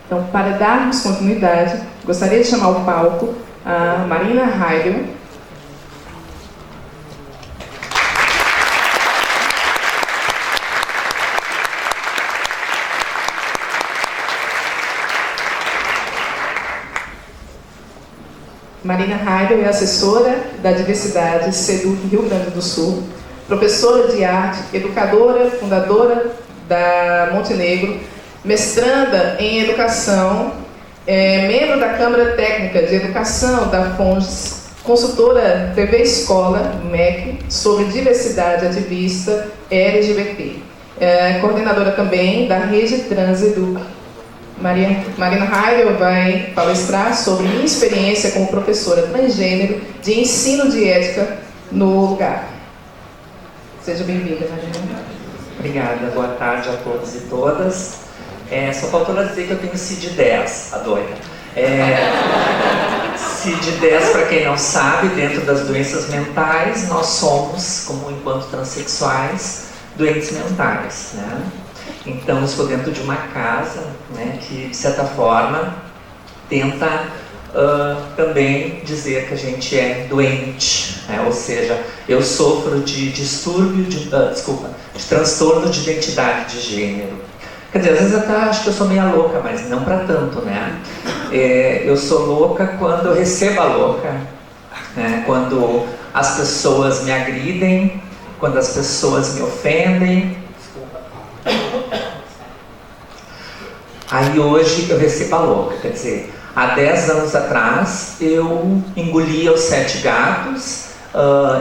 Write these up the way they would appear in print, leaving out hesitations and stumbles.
Então, para darmos continuidade, gostaria de chamar ao palco a Marina Heidel. Marina Heidel é assessora da diversidade SEDUC Rio Grande do Sul, professora de arte, educadora, fundadora da Montenegro, mestranda em educação, membro da Câmara Técnica de Educação da FONGES, consultora TV Escola, MEC, sobre diversidade ativista LGBT, coordenadora também da Rede Transeduc. Marina Heidel vai palestrar sobre minha experiência como professora transgênero de ensino de ética no lugar. Seja bem-vinda, Marina. Obrigada, boa tarde a todos e todas. Só faltou ela dizer que eu tenho CID-10, a doida. CID-10, para quem não sabe, dentro das doenças mentais, nós somos, como enquanto transexuais, doentes mentais, né? Então, eu estou dentro de uma casa, né, que, de certa forma, tenta também dizer que a gente é doente, né? Ou seja, eu sofro de distúrbio, de transtorno de identidade de gênero. Quer dizer, às vezes até acho que eu sou meia louca, mas não para tanto, né? Eu sou louca quando eu recebo a louca, né? Quando as pessoas me agridem, quando as pessoas me ofendem. Aí hoje eu recebo a louca, quer dizer, há 10 anos atrás eu engolia os 7 gatos,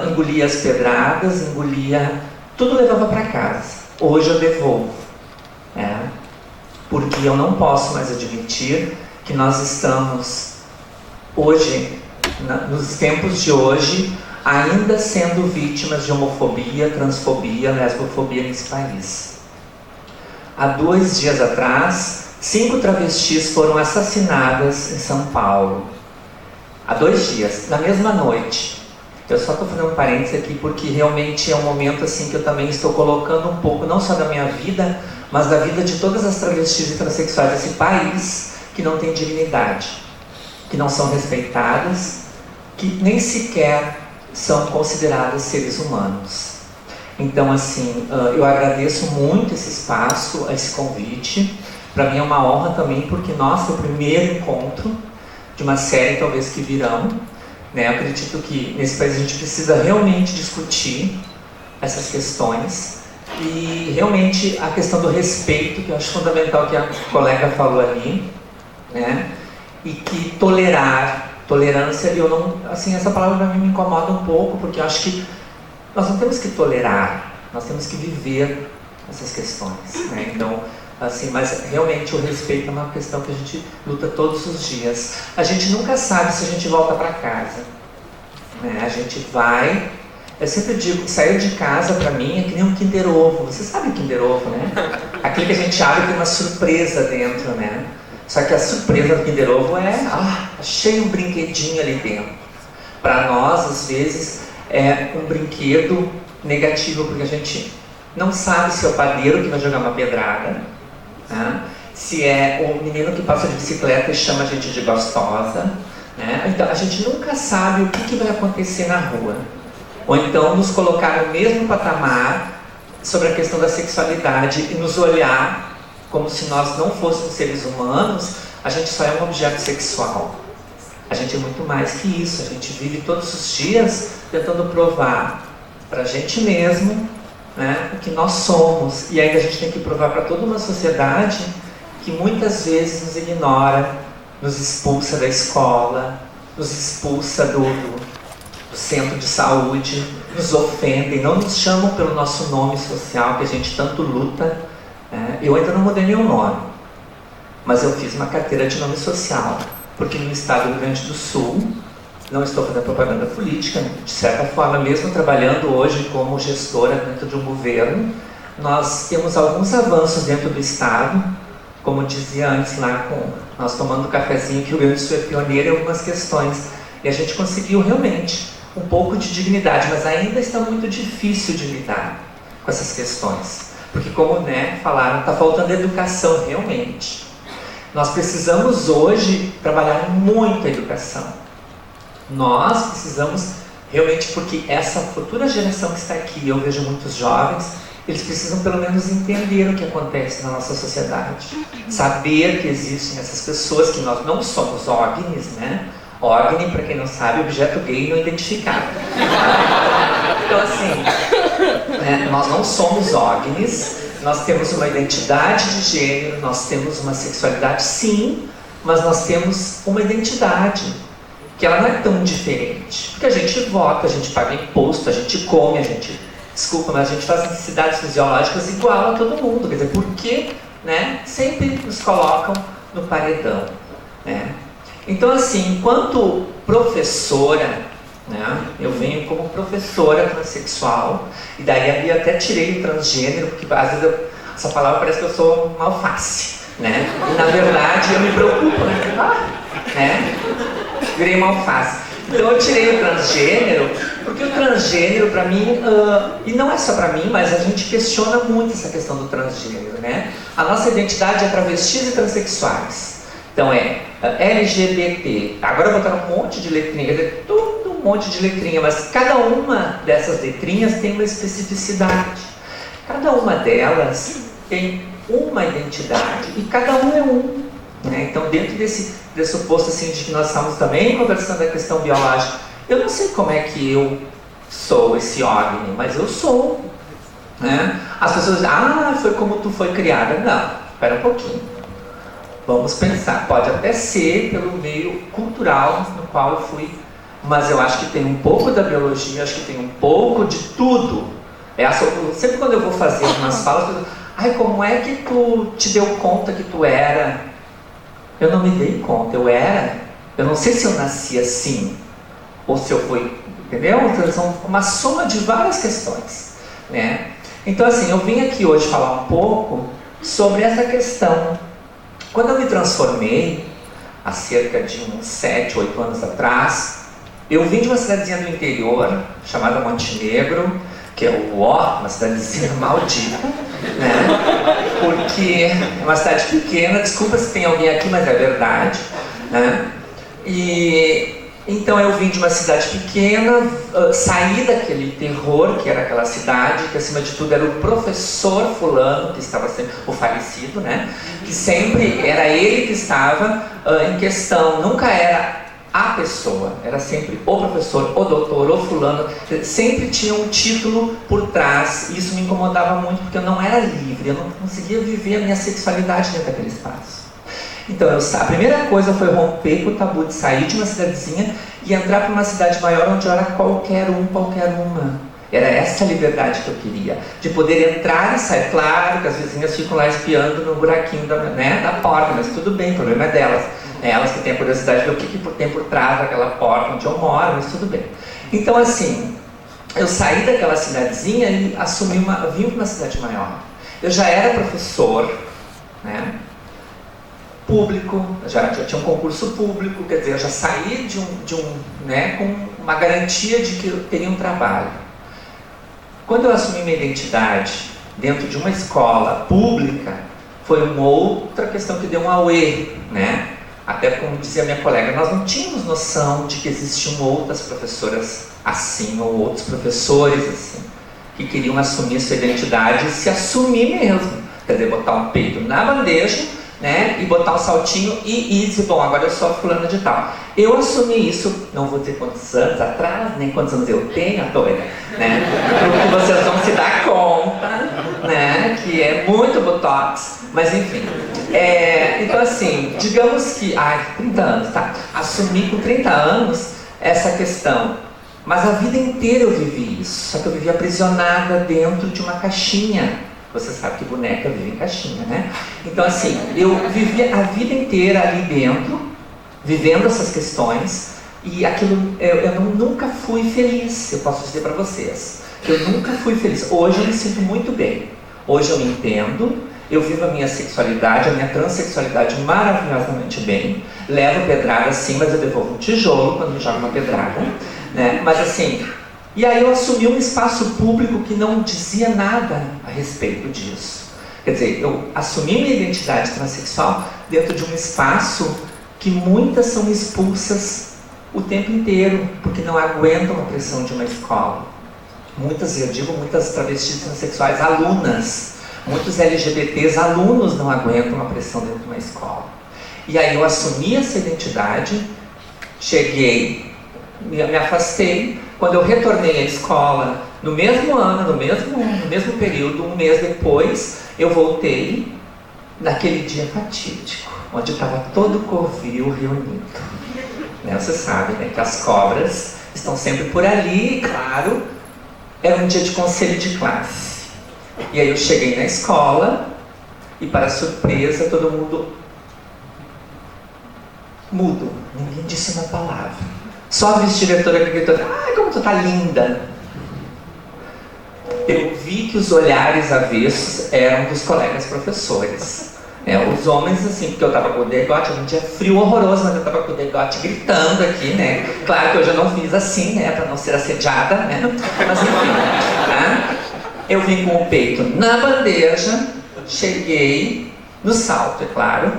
engolia as pedradas, engolia, tudo levava para casa. Hoje eu devolvo, né? Porque eu não posso mais admitir que nós estamos hoje, nos tempos de hoje, ainda sendo vítimas de homofobia, transfobia, lesbofobia nesse país. Há 2 dias atrás, 5 travestis foram assassinadas em São Paulo. Há 2 dias, na mesma noite. Eu só estou fazendo um parênteses aqui porque realmente é um momento assim que eu também estou colocando um pouco, não só da minha vida, mas da vida de todas as travestis e transexuais desse país que não tem dignidade, que não são respeitadas, que nem sequer são consideradas seres humanos. Então, assim, eu agradeço muito esse espaço, esse convite. Para mim é uma honra também, porque, nossa, é o primeiro encontro de uma série, talvez, que virão. Né? Eu acredito que nesse país a gente precisa realmente discutir essas questões. E, realmente, a questão do respeito, que eu acho fundamental, que a colega falou ali, né? E que tolerância, eu não, assim, essa palavra para mim me incomoda um pouco, porque eu acho que nós não temos que tolerar, nós temos que viver essas questões, né? Então, assim, mas realmente o respeito é uma questão que a gente luta todos os dias. A gente nunca sabe se a gente volta para casa, né? A gente vai, eu sempre digo, sair de casa para mim é que nem um Kinder Ovo. Você sabe o Kinder Ovo, né? Aquele que a gente abre tem uma surpresa dentro, né? Só que a surpresa do Kinder Ovo cheio um brinquedinho ali dentro. Para nós, às vezes, é um brinquedo negativo, porque a gente não sabe se é o padeiro que vai jogar uma pedrada, né? Se é o menino que passa de bicicleta e chama a gente de gostosa, né? Então a gente nunca sabe o que vai acontecer na rua. Ou então nos colocar no mesmo patamar sobre a questão da sexualidade e nos olhar como se nós não fôssemos seres humanos, a gente só é um objeto sexual. A gente é muito mais que isso, a gente vive todos os dias tentando provar para a gente mesmo, né, o que nós somos. E ainda a gente tem que provar para toda uma sociedade que muitas vezes nos ignora, nos expulsa da escola, nos expulsa do centro de saúde, nos ofendem, não nos chamam pelo nosso nome social que a gente tanto luta. Eu ainda não mudei meu nome, mas eu fiz uma carteira de nome social, porque no estado do Rio Grande do Sul, não estou fazendo propaganda política, de certa forma, mesmo trabalhando hoje como gestora dentro de um governo, nós temos alguns avanços dentro do estado, como dizia antes lá, nós tomando um cafezinho, que o Rio Grande do Sul é pioneiro em algumas questões, e a gente conseguiu realmente um pouco de dignidade, mas ainda está muito difícil de lidar com essas questões. Porque como falaram, está faltando educação realmente. Nós precisamos hoje trabalhar muito a educação. Nós precisamos realmente, porque essa futura geração que está aqui, eu vejo muitos jovens, eles precisam pelo menos entender o que acontece na nossa sociedade. Saber que existem essas pessoas, que nós não somos OVNIs, né? OVNI, para quem não sabe, objeto gay não identificado. Então assim, nós não somos OVNIs, nós temos uma identidade de gênero, nós temos uma sexualidade sim, mas nós temos uma identidade, que ela não é tão diferente. Porque a gente vota, a gente paga imposto, a gente come, a gente... Desculpa, mas a gente faz necessidades fisiológicas igual a todo mundo. Quer dizer, por que, né, sempre nos colocam no paredão, né? Então, assim, enquanto professora, né, eu venho como professora transexual, e daí ali eu até tirei o transgênero, porque às vezes essa palavra parece que eu sou uma alface, né? E na verdade eu me preocupo, né? Virei uma alface. Então eu tirei o transgênero, porque o transgênero para mim, e não é só para mim, mas a gente questiona muito essa questão do transgênero, né? A nossa identidade é travestis e transexuais. Então é LGBT, agora botaram um monte de letrinha, quer dizer, tudo um monte de letrinha, mas cada uma dessas letrinhas tem uma especificidade. Cada uma delas tem uma identidade e cada um é um, né? Então dentro desse pressuposto assim, de que nós estamos também conversando a questão biológica, eu não sei como é que eu sou esse OVNI, mas eu sou, né? As pessoas dizem, foi como tu foi criada. Não, espera um pouquinho. Vamos pensar, pode até ser pelo meio cultural no qual eu fui, mas eu acho que tem um pouco da biologia, acho que tem um pouco de tudo. Sempre quando eu vou fazer umas falas, eu digo, como é que tu te deu conta que tu era? Eu não me dei conta, eu não sei se eu nasci assim, ou se eu fui, entendeu? Então, são uma soma de várias questões, né? Então assim, eu vim aqui hoje falar um pouco sobre essa questão. Quando eu me transformei, há cerca de uns 7, 8 anos atrás, eu vim de uma cidadezinha do interior, chamada Montenegro, que é uma cidadezinha maldita, né? Porque é uma cidade pequena, desculpa se tem alguém aqui, mas é verdade, né? E então eu vim de uma cidade pequena, saí daquele terror que era aquela cidade, que acima de tudo era o professor fulano, que estava sempre, o falecido, né? Que sempre era ele que estava em questão, nunca era a pessoa, era sempre o professor, o doutor, o fulano, sempre tinha um título por trás, e isso me incomodava muito, porque eu não era livre, eu não conseguia viver a minha sexualidade dentro daquele espaço. Então, a primeira coisa foi romper com o tabu de sair de uma cidadezinha e entrar para uma cidade maior onde eu era qualquer um, qualquer uma. Era essa a liberdade que eu queria, de poder entrar e sair. Claro que as vizinhas ficam lá espiando no buraquinho da porta, mas tudo bem, o problema é delas. Elas que têm a curiosidade de ver o que tem por trás daquela porta onde eu moro, mas tudo bem. Então, assim, eu saí daquela cidadezinha e vim para uma cidade maior. Eu já era professor, né? Público, já tinha um concurso público, quer dizer, eu já saí com uma garantia de que eu teria um trabalho. Quando eu assumi minha identidade dentro de uma escola pública, foi uma outra questão que deu um auê, né? Até como dizia minha colega, nós não tínhamos noção de que existiam outras professoras assim, ou outros professores assim, que queriam assumir sua identidade e se assumir mesmo, quer dizer, botar um peito na bandeja, né, e botar um saltinho e dizer, bom, agora eu sou a fulana de tal. Eu assumi isso, não vou dizer quantos anos atrás, nem quantos anos eu tenho, a doida, né, porque vocês vão se dar conta, né, que é muito botox, mas enfim. Então assim, digamos que, 30 anos, tá, assumi com 30 anos essa questão, mas a vida inteira eu vivi isso, só que eu vivi aprisionada dentro de uma caixinha. Você sabe que boneca vive em caixinha, né? Então assim, eu vivi a vida inteira ali dentro, vivendo essas questões, e aquilo, eu nunca fui feliz, eu posso dizer para vocês, que eu nunca fui feliz. Hoje eu me sinto muito bem, hoje eu me entendo, eu vivo a minha sexualidade, a minha transexualidade maravilhosamente bem, levo pedrada sim, mas eu devolvo um tijolo quando me joga uma pedrada, né? Mas assim, e aí eu assumi um espaço público que não dizia nada a respeito disso. Quer dizer, eu assumi minha identidade transexual dentro de um espaço que muitas são expulsas o tempo inteiro, porque não aguentam a pressão de uma escola. Muitas, eu digo, muitas travestis transexuais alunas, muitos LGBTs alunos não aguentam a pressão dentro de uma escola. E aí eu assumi essa identidade, cheguei, me afastei. Quando eu retornei à escola, no mesmo ano, no mesmo período, um mês depois, eu voltei naquele dia fatídico, onde estava todo o covil reunido. Né? Você sabe, né, que as cobras estão sempre por ali, e claro, era um dia de conselho de classe. E aí eu cheguei na escola e, para surpresa, todo mundo mudo. Ninguém disse uma palavra. Só a vice-diretora que gritou: "Ai, como tu tá linda!" Eu vi que os olhares avessos eram dos colegas professores. Os homens, assim, porque eu estava com o degote, um dia frio horroroso, mas eu estava com o degote gritando aqui, né? Claro que hoje eu não fiz assim, né? Para não ser assediada, né? Mas enfim, né? Eu vim com o peito na bandeja, cheguei no salto, é claro,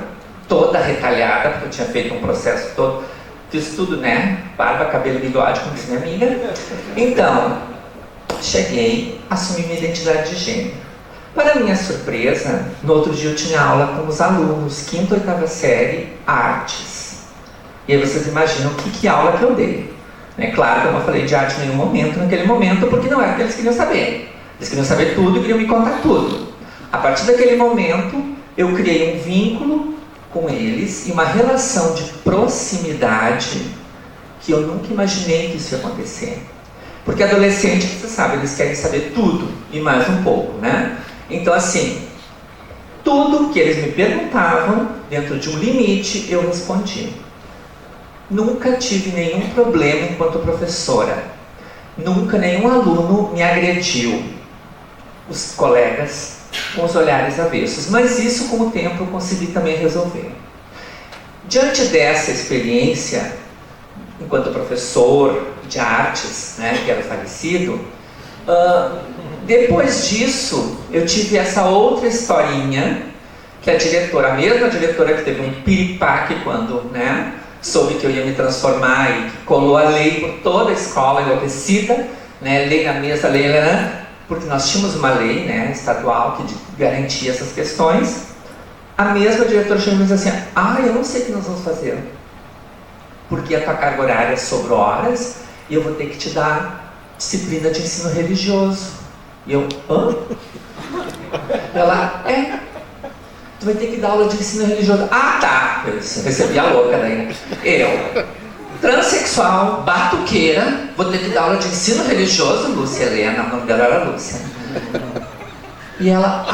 toda retalhada, porque eu tinha feito um processo todo, fiz tudo, né? Barba, cabelo, bigode, como disse minha amiga. Então, cheguei, assumi minha identidade de gênero. Para minha surpresa, no outro dia eu tinha aula com os alunos, 5ª e 8ª série, artes. E aí vocês imaginam que aula que eu dei. Claro que eu não falei de arte em nenhum momento, naquele momento, porque não era o que eles queriam saber. Eles queriam saber tudo e queriam me contar tudo. A partir daquele momento, eu criei um vínculo com eles e uma relação de proximidade que eu nunca imaginei que isso ia acontecer. Porque adolescente, você sabe, eles querem saber tudo e mais um pouco, né? Então, assim, tudo que eles me perguntavam, dentro de um limite, eu respondi. Nunca tive nenhum problema enquanto professora. Nunca nenhum aluno me agrediu. Os colegas com os olhares avessos. Mas isso, com o tempo, eu consegui também resolver. Diante dessa experiência, enquanto professor de artes, né, que era falecido, depois disso, eu tive essa outra historinha, que a diretora, a mesma diretora que teve um piripaque quando, né, soube que eu ia me transformar e colou a lei por toda a escola, enlouquecida, né, lei na mesa, lei, porque nós tínhamos uma lei, né, estadual que garantia essas questões. A mesma diretora chegou e disse assim: eu não sei o que nós vamos fazer, porque a tua carga horária sobrou horas e eu vou ter que te dar disciplina de ensino religioso. E eu, Ela, tu vai ter que dar aula de ensino religioso. Ah, tá! Eu recebi a louca daí. Eu, transexual, batuqueira, vou ter que dar aula de ensino religioso, Lúcia Helena, o nome dela era Lúcia. E ela,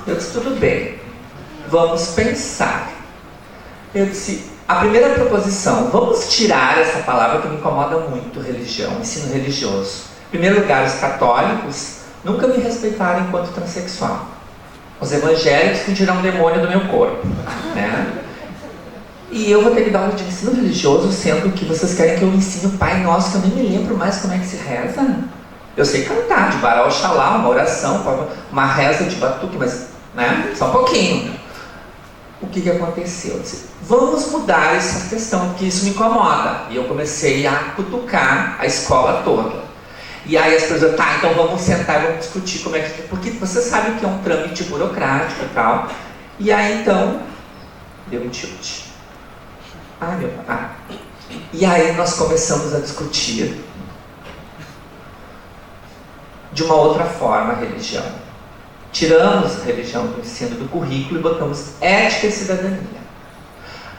eu disse, tudo bem, vamos pensar. Eu disse, a primeira proposição, vamos tirar essa palavra que me incomoda muito, religião, ensino religioso. Em primeiro lugar, os católicos nunca me respeitaram enquanto transexual. Os evangélicos que tiram um demônio do meu corpo, né? E eu vou ter que dar aula de ensino religioso, sendo que vocês querem que eu ensine o Pai Nosso, que eu nem me lembro mais como é que se reza. Eu sei cantar, de Bará Oxalá, uma oração, uma reza de batuque, mas, né, só um pouquinho. O que aconteceu? Eu disse, vamos mudar essa questão, porque isso me incomoda. E eu comecei a cutucar a escola toda. E aí as pessoas, tá, então vamos sentar e vamos discutir como é que... Porque você sabe que é um trâmite burocrático e tal. E aí então, deu um tilt. E aí nós começamos a discutir de uma outra forma a religião. Tiramos a religião do ensino do currículo e botamos ética e cidadania.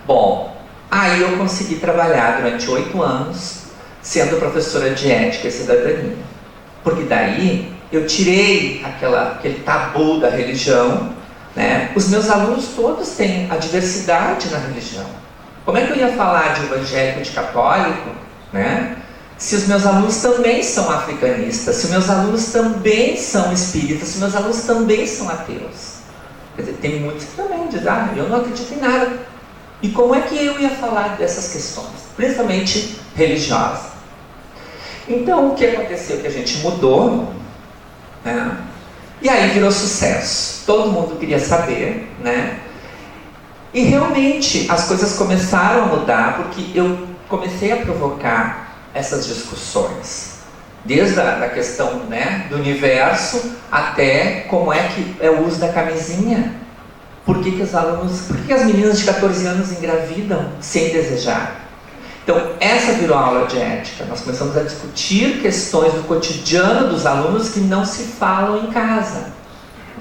Bom, aí eu consegui trabalhar durante 8 anos sendo professora de ética e cidadania. Porque daí eu tirei aquele tabu da religião, né? Os meus alunos todos têm a diversidade na religião. Como é que eu ia falar de evangélico e de católico, né? Se os meus alunos também são africanistas, se os meus alunos também são espíritas, se os meus alunos também são ateus. Quer dizer, tem muitos que também dizem, eu não acredito em nada. E como é que eu ia falar dessas questões? Principalmente religiosas. Então, o que aconteceu? Que a gente mudou, né? E aí virou sucesso. Todo mundo queria saber, né? E realmente as coisas começaram a mudar porque eu comecei a provocar essas discussões. Desde a questão, né, do universo até como é que é o uso da camisinha. Por que as meninas de 14 anos engravidam sem desejar? Então, essa virou a aula de ética. Nós começamos a discutir questões do cotidiano dos alunos que não se falam em casa,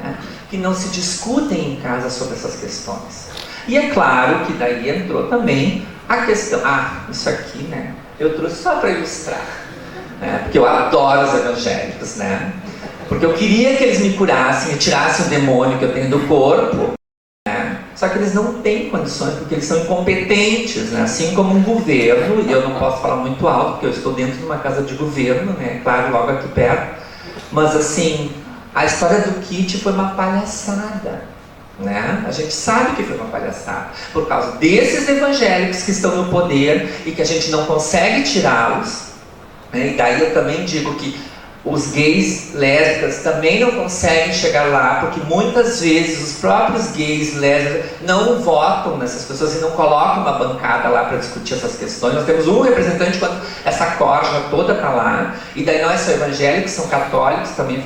né? Que não se discutem em casa sobre essas questões. E é claro que daí entrou também a questão... isso aqui, né? Eu trouxe só para ilustrar, né? Porque eu adoro os evangélicos, né? Porque eu queria que eles me curassem, me tirassem o demônio que eu tenho do corpo, né? Só que eles não têm condições, porque eles são incompetentes, né? Assim como um governo, e eu não posso falar muito alto, porque eu estou dentro de uma casa de governo, né? Claro, logo aqui perto. Mas assim, a história do kit foi uma palhaçada, né? A gente sabe que foi uma palhaçada, por causa desses evangélicos que estão no poder e que a gente não consegue tirá-los, né? E daí eu também digo que os gays, lésbicas também não conseguem chegar lá, porque muitas vezes os próprios gays, lésbicas não votam nessas pessoas e não colocam uma bancada lá para discutir essas questões. Nós temos um representante quando essa corja toda está lá, e daí não é só evangélicos, são católicos também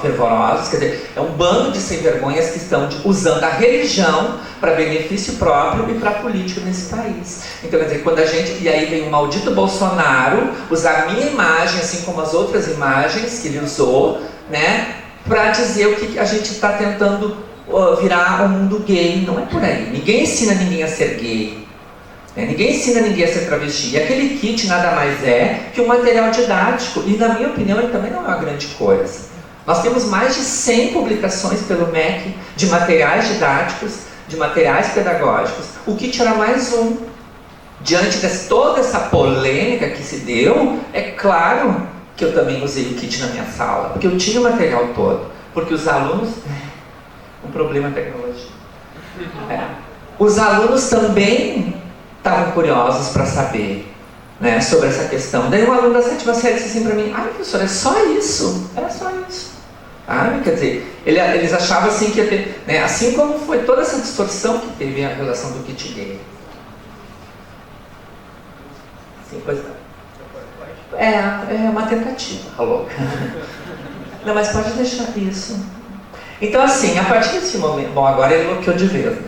fervorosos, quer dizer, é um bando de sem vergonhas que estão usando a religião para benefício próprio e para política nesse país. Então, quer dizer, quando a gente... E aí vem o maldito Bolsonaro usar a minha imagem, assim como as outras imagens que ele usou, né, para dizer o que a gente está tentando virar um mundo gay. Não é por aí. Ninguém ensina ninguém a ser gay, né? Ninguém ensina ninguém a ser travesti. E aquele kit nada mais é que um material didático, e na minha opinião ele também não é uma grande coisa. Nós temos mais de 100 publicações pelo MEC de materiais didáticos, de materiais pedagógicos. O kit era mais um. Diante de toda essa polêmica que se deu, é claro que eu também usei o kit na minha sala, porque eu tinha o material todo, porque os alunos... Um problema a tecnologia. Os alunos também estavam curiosos para saber, né, sobre essa questão. Daí um aluno da 7ª série disse assim para mim: professora, é só isso? Era só isso. Quer dizer, eles achavam assim que ia ter... Né, assim como foi toda essa distorção que teve a relação do kit gay. Assim, pois não. É uma tentativa, louca. Não, mas pode deixar isso. Então, assim, a partir desse momento... Bom, agora ele bloqueou de vez, né?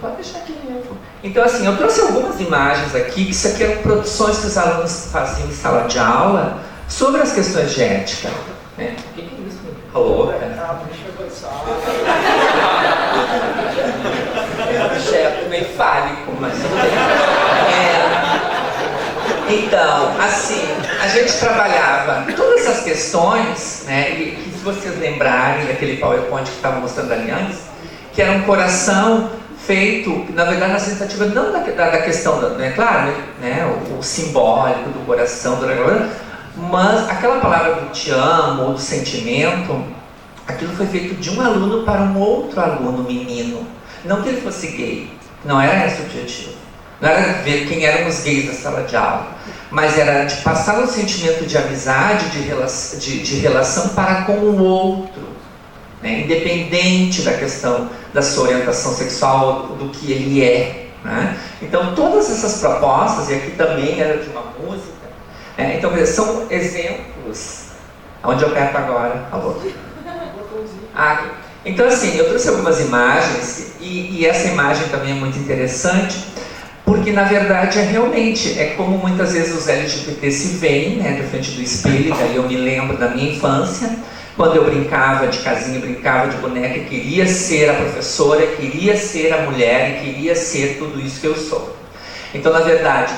Pode deixar aqui mesmo. Então, assim, eu trouxe algumas imagens aqui, que isso aqui eram produções que os alunos faziam em sala de aula sobre as questões de ética. Né? O que é isso? Louca. É um objeto meio fálico, mas... Então, assim, a gente trabalhava todas essas questões, né, e se vocês lembrarem daquele PowerPoint que estava mostrando ali antes, que era um coração feito, na verdade, na tentativa não da questão, né, claro, né, o simbólico do coração, mas aquela palavra do te amo, ou do sentimento, aquilo foi feito de um aluno para um outro aluno menino. Não que ele fosse gay, não era esse o objetivo. Não era ver quem eram os gays da sala de aula, mas era de passar um sentimento de amizade, de relação para com o outro, né? Independente da questão da sua orientação sexual, do que ele é, né? Então todas essas propostas, e aqui também era de uma música, né? Então são exemplos. Onde eu aperto agora? Alô? Então assim, eu trouxe algumas imagens, e essa imagem também é muito interessante, porque na verdade é como muitas vezes os LGBT se veem, né, de frente do espelho. Daí eu me lembro da minha infância, quando eu brincava de casinha, brincava de boneca, queria ser a professora, queria ser a mulher e queria ser tudo isso que eu sou. Então na verdade,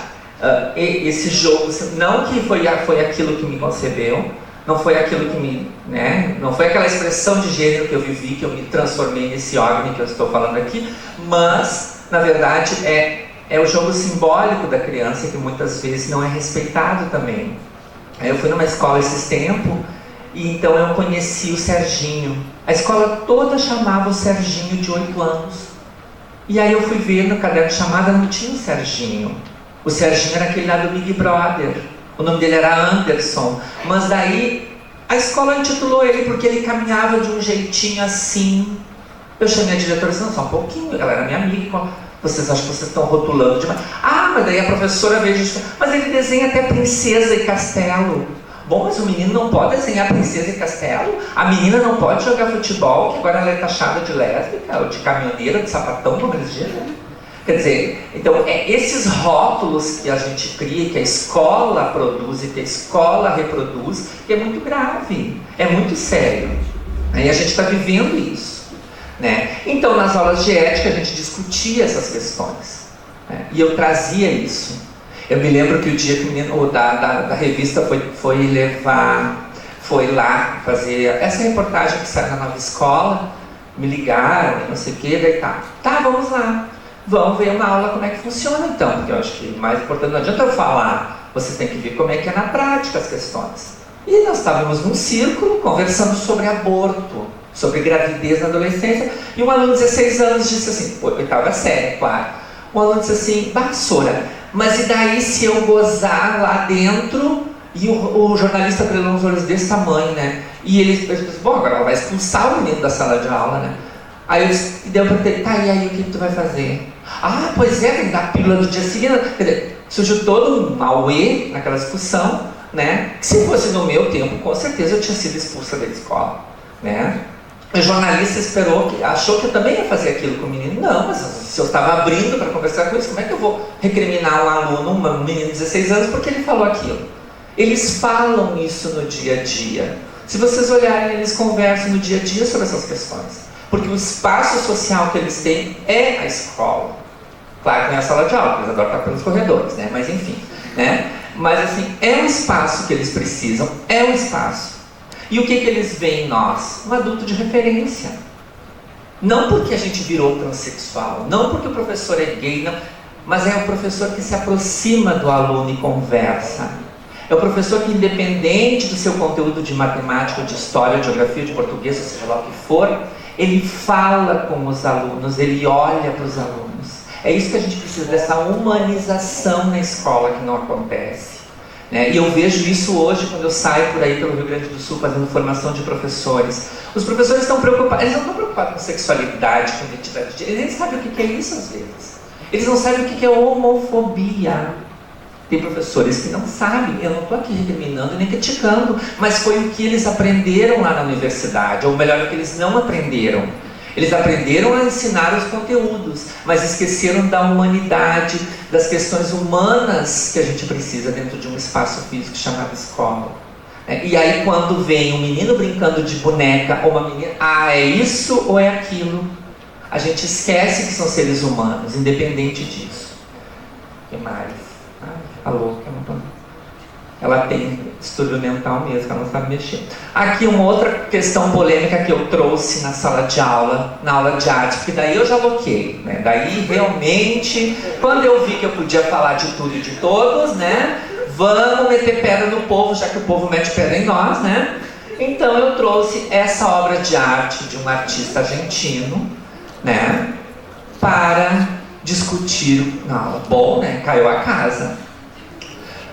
esse jogo, não que foi aquilo que me concebeu, não foi aquilo que me, né, não foi aquela expressão de gênero que eu vivi, que eu me transformei nesse órgão que eu estou falando aqui, mas na verdade é o jogo simbólico da criança, que muitas vezes não é respeitado também. Eu fui numa escola esses tempos, e então eu conheci o Serginho. A escola toda chamava o Serginho de 8 anos. E aí eu fui ver no caderno de chamada, não tinha o Serginho. O Serginho era aquele lá do Big Brother. O nome dele era Anderson. Mas daí a escola intitulou ele porque ele caminhava de um jeitinho assim, Eu chamei a diretora e disse, não, só um pouquinho, ela era minha amiga, vocês acham que vocês estão rotulando demais? Ah, mas daí a professora veio justo, mas ele desenha até princesa e castelo. Bom, mas o menino não pode desenhar princesa e castelo? A menina não pode jogar futebol, que agora ela é taxada de lésbica, ou de caminhoneira, de sapatão, como eles dizem? Quer dizer, então, esses rótulos que a gente cria, que a escola produz e que a escola reproduz, que é muito grave, é muito sério. Aí a gente está vivendo isso. Né? Então, nas aulas de ética, a gente discutia essas questões. Né? E eu trazia isso. Eu me lembro que o dia que o menino da revista foi lá fazer essa reportagem que saiu na Nova Escola, me ligaram, não sei o que, daí tá, vamos lá. Vamos ver uma aula como é que funciona então, porque eu acho que o mais importante, não adianta eu falar, vocês têm que ver como é que é na prática as questões. E nós estávamos num círculo conversando sobre aborto, sobre gravidez na adolescência, e um aluno de 16 anos disse assim, oitava série, claro, um aluno disse assim, Sora, mas e daí se eu gozar lá dentro, e o jornalista brilhou uns olhos desse tamanho, né? E ele disse, bom, agora ela vai expulsar o menino da sala de aula, né? Aí eu disse, e deu para ter, tá, e aí o que tu vai fazer? Ah, pois é, tem que dar a pílula do dia seguinte. Quer dizer, surgiu todo um auê naquela discussão, né? Que se fosse no meu tempo, com certeza eu tinha sido expulsa da escola, né? O jornalista achou que eu também ia fazer aquilo com o menino. Não, mas se eu estava abrindo para conversar com eles, como é que eu vou recriminar um aluno, um menino de 16 anos, porque ele falou aquilo? Eles falam isso no dia a dia. Se vocês olharem, eles conversam no dia a dia sobre essas questões. Porque o espaço social que eles têm é a escola. Claro que não é a sala de aula, eles adoram estar pelos corredores, né? Mas enfim, né? Mas assim, é um espaço que eles precisam, é um espaço. E o que eles veem em nós? Um adulto de referência. Não porque a gente virou transexual, não porque o professor é gay, não, mas é o professor que se aproxima do aluno e conversa. É o professor que, independente do seu conteúdo de matemática, de história, de geografia, de português, ou seja lá o que for, ele fala com os alunos, ele olha para os alunos. É isso que a gente precisa, dessa humanização na escola que não acontece. Né? E eu vejo isso hoje quando eu saio por aí pelo Rio Grande do Sul fazendo formação de professores. Os professores estão preocupados, eles não estão preocupados com sexualidade, com identidade de gênero, eles nem sabem o que é isso às vezes. Eles não sabem o que é homofobia. Tem professores que não sabem, eu não estou aqui recriminando nem criticando, mas foi o que eles aprenderam lá na universidade, ou melhor, o que eles não aprenderam. Eles aprenderam a ensinar os conteúdos, mas esqueceram da humanidade, das questões humanas que a gente precisa dentro de um espaço físico chamado escola. E aí quando vem um menino brincando de boneca, ou uma menina, é isso ou é aquilo? A gente esquece que são seres humanos, independente disso. O que mais? A louca, ela tem distúrbio mental mesmo, ela não sabe mexer. Aqui uma outra questão polêmica que eu trouxe na sala de aula, na aula de arte, porque daí eu já aloquei, né? Daí realmente, quando eu vi que eu podia falar de tudo e de todos, né? Vamos meter pedra no povo, já que o povo mete pedra em nós, né? Então eu trouxe essa obra de arte de um artista argentino, né? Para discutir na aula. Bom, né? Caiu a casa.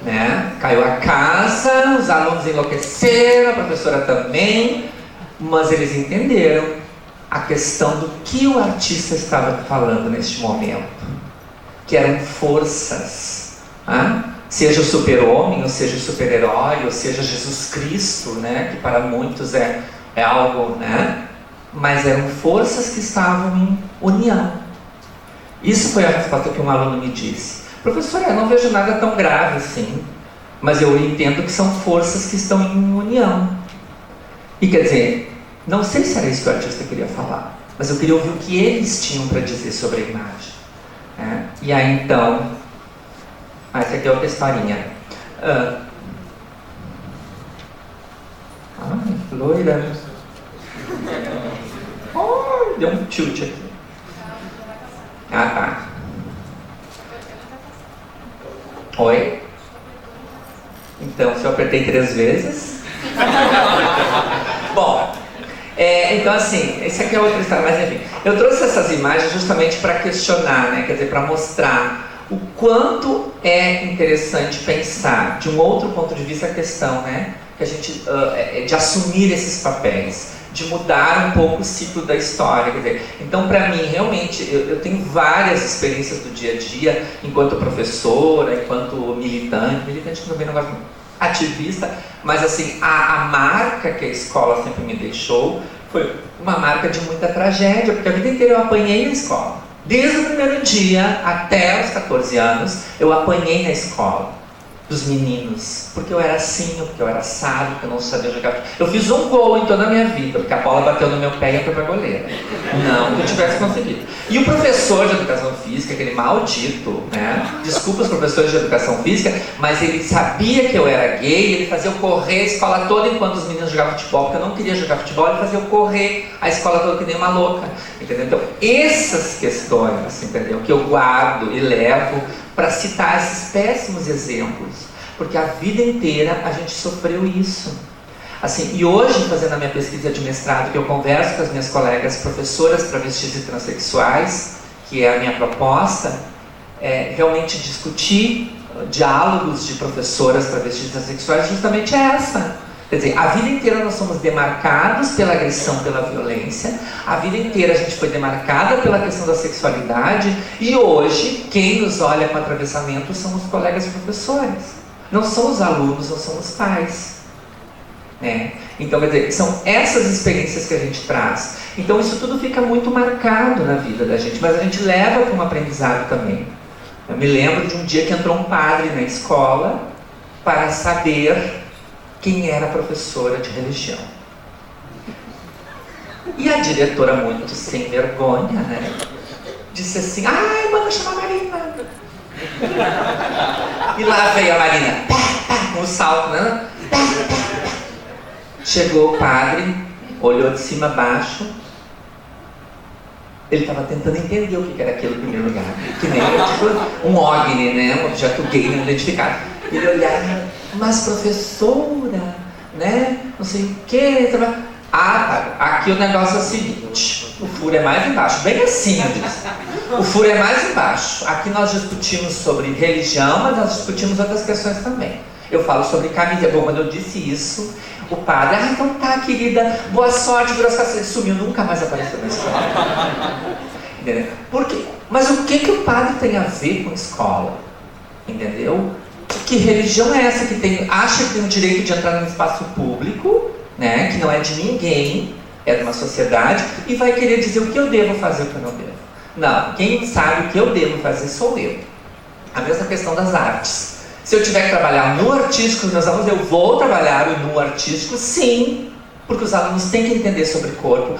Né? Caiu a casa, os alunos enlouqueceram, a professora também, mas eles entenderam a questão do que o artista estava falando neste momento, que eram forças, né? Seja o super-homem, ou seja o super-herói, ou seja Jesus Cristo, né? Que para muitos é algo, né? Mas eram forças que estavam em união. Isso foi a resposta que um aluno me disse. Professora, eu não vejo nada tão grave assim, mas eu entendo que são forças que estão em união. E quer dizer, não sei se era isso que o artista queria falar, mas eu queria ouvir o que eles tinham para dizer sobre a imagem. Né? E aí então, essa aqui é outra historinha. Loira. Oh, deu um tilt aqui. Tá. Oi? Então, se eu apertei 3 vezes... Bom, então assim, essa aqui é outra história, mas enfim. Eu trouxe essas imagens justamente para questionar, né? Quer dizer, para mostrar o quanto é interessante pensar, de um outro ponto de vista, a questão, né? Que a gente, de assumir esses papéis, de mudar um pouco o ciclo da história. Quer dizer, então, para mim, realmente, eu tenho várias experiências do dia a dia, enquanto professora, enquanto militante também não gosto muito, ativista, mas assim, a marca que a escola sempre me deixou foi uma marca de muita tragédia, porque a vida inteira eu apanhei na escola. Desde o primeiro dia até os 14 anos, eu apanhei na escola dos meninos, porque eu era assim, porque eu era assado, porque eu não sabia jogar. Eu fiz um gol em toda a minha vida, porque a bola bateu no meu pé e foi pra goleira. Não que eu tivesse conseguido. E o professor de educação física, aquele maldito, né? Desculpa os professores de educação física, mas ele sabia que eu era gay, ele fazia eu correr a escola toda enquanto os meninos jogavam futebol, porque eu não queria jogar futebol, ele fazia eu correr a escola toda que nem uma louca, entendeu? Então, essas questões, entendeu? Que eu guardo e levo para citar esses péssimos exemplos, porque a vida inteira a gente sofreu isso. Assim, e hoje, fazendo a minha pesquisa de mestrado, que eu converso com as minhas colegas professoras travestis e transexuais, que é a minha proposta, é realmente discutir diálogos de professoras travestis e transexuais, justamente é essa. Quer dizer, a vida inteira nós somos demarcados pela agressão, pela violência, a vida inteira a gente foi demarcada pela questão da sexualidade, e hoje quem nos olha com atravessamento são os colegas professores, não são os alunos, não são os pais, né? Então, quer dizer, são essas experiências que a gente traz. Então isso tudo fica muito marcado na vida da gente, mas a gente leva para um aprendizado também. Eu me lembro de um dia que entrou um padre na escola para saber quem era a professora de religião. E a diretora, muito sem vergonha, né, disse assim: ai, manda chamar a Marina. E lá veio a Marina, com o salto, né? Chegou o padre, olhou de cima a baixo. Ele estava tentando entender o que era aquilo em primeiro lugar. Que nem tipo um OVNI, né? Um objeto gay não identificado. Ele olhava: mas professora, né? Não sei o que. Ah, tá. Aqui o negócio é o seguinte: o furo é mais embaixo. Bem assim, eu disse. O furo é mais embaixo. Aqui nós discutimos sobre religião, mas nós discutimos outras questões também. Eu falo sobre camisa. Bom, quando eu disse isso, o padre: ah, então tá, querida, boa sorte, virou as costas. Ele sumiu, nunca mais apareceu na escola. Entendeu? Por quê? Mas o que o padre tem a ver com escola? Entendeu? Que religião é essa que acha que tem o direito de entrar no espaço público, né, que não é de ninguém, é de uma sociedade, e vai querer dizer o que eu devo fazer e o que eu não devo? Não, quem sabe o que eu devo fazer sou eu. A mesma questão das artes. Se eu tiver que trabalhar no artístico com meus alunos, eu vou trabalhar no artístico, sim, porque os alunos têm que entender sobre corpo,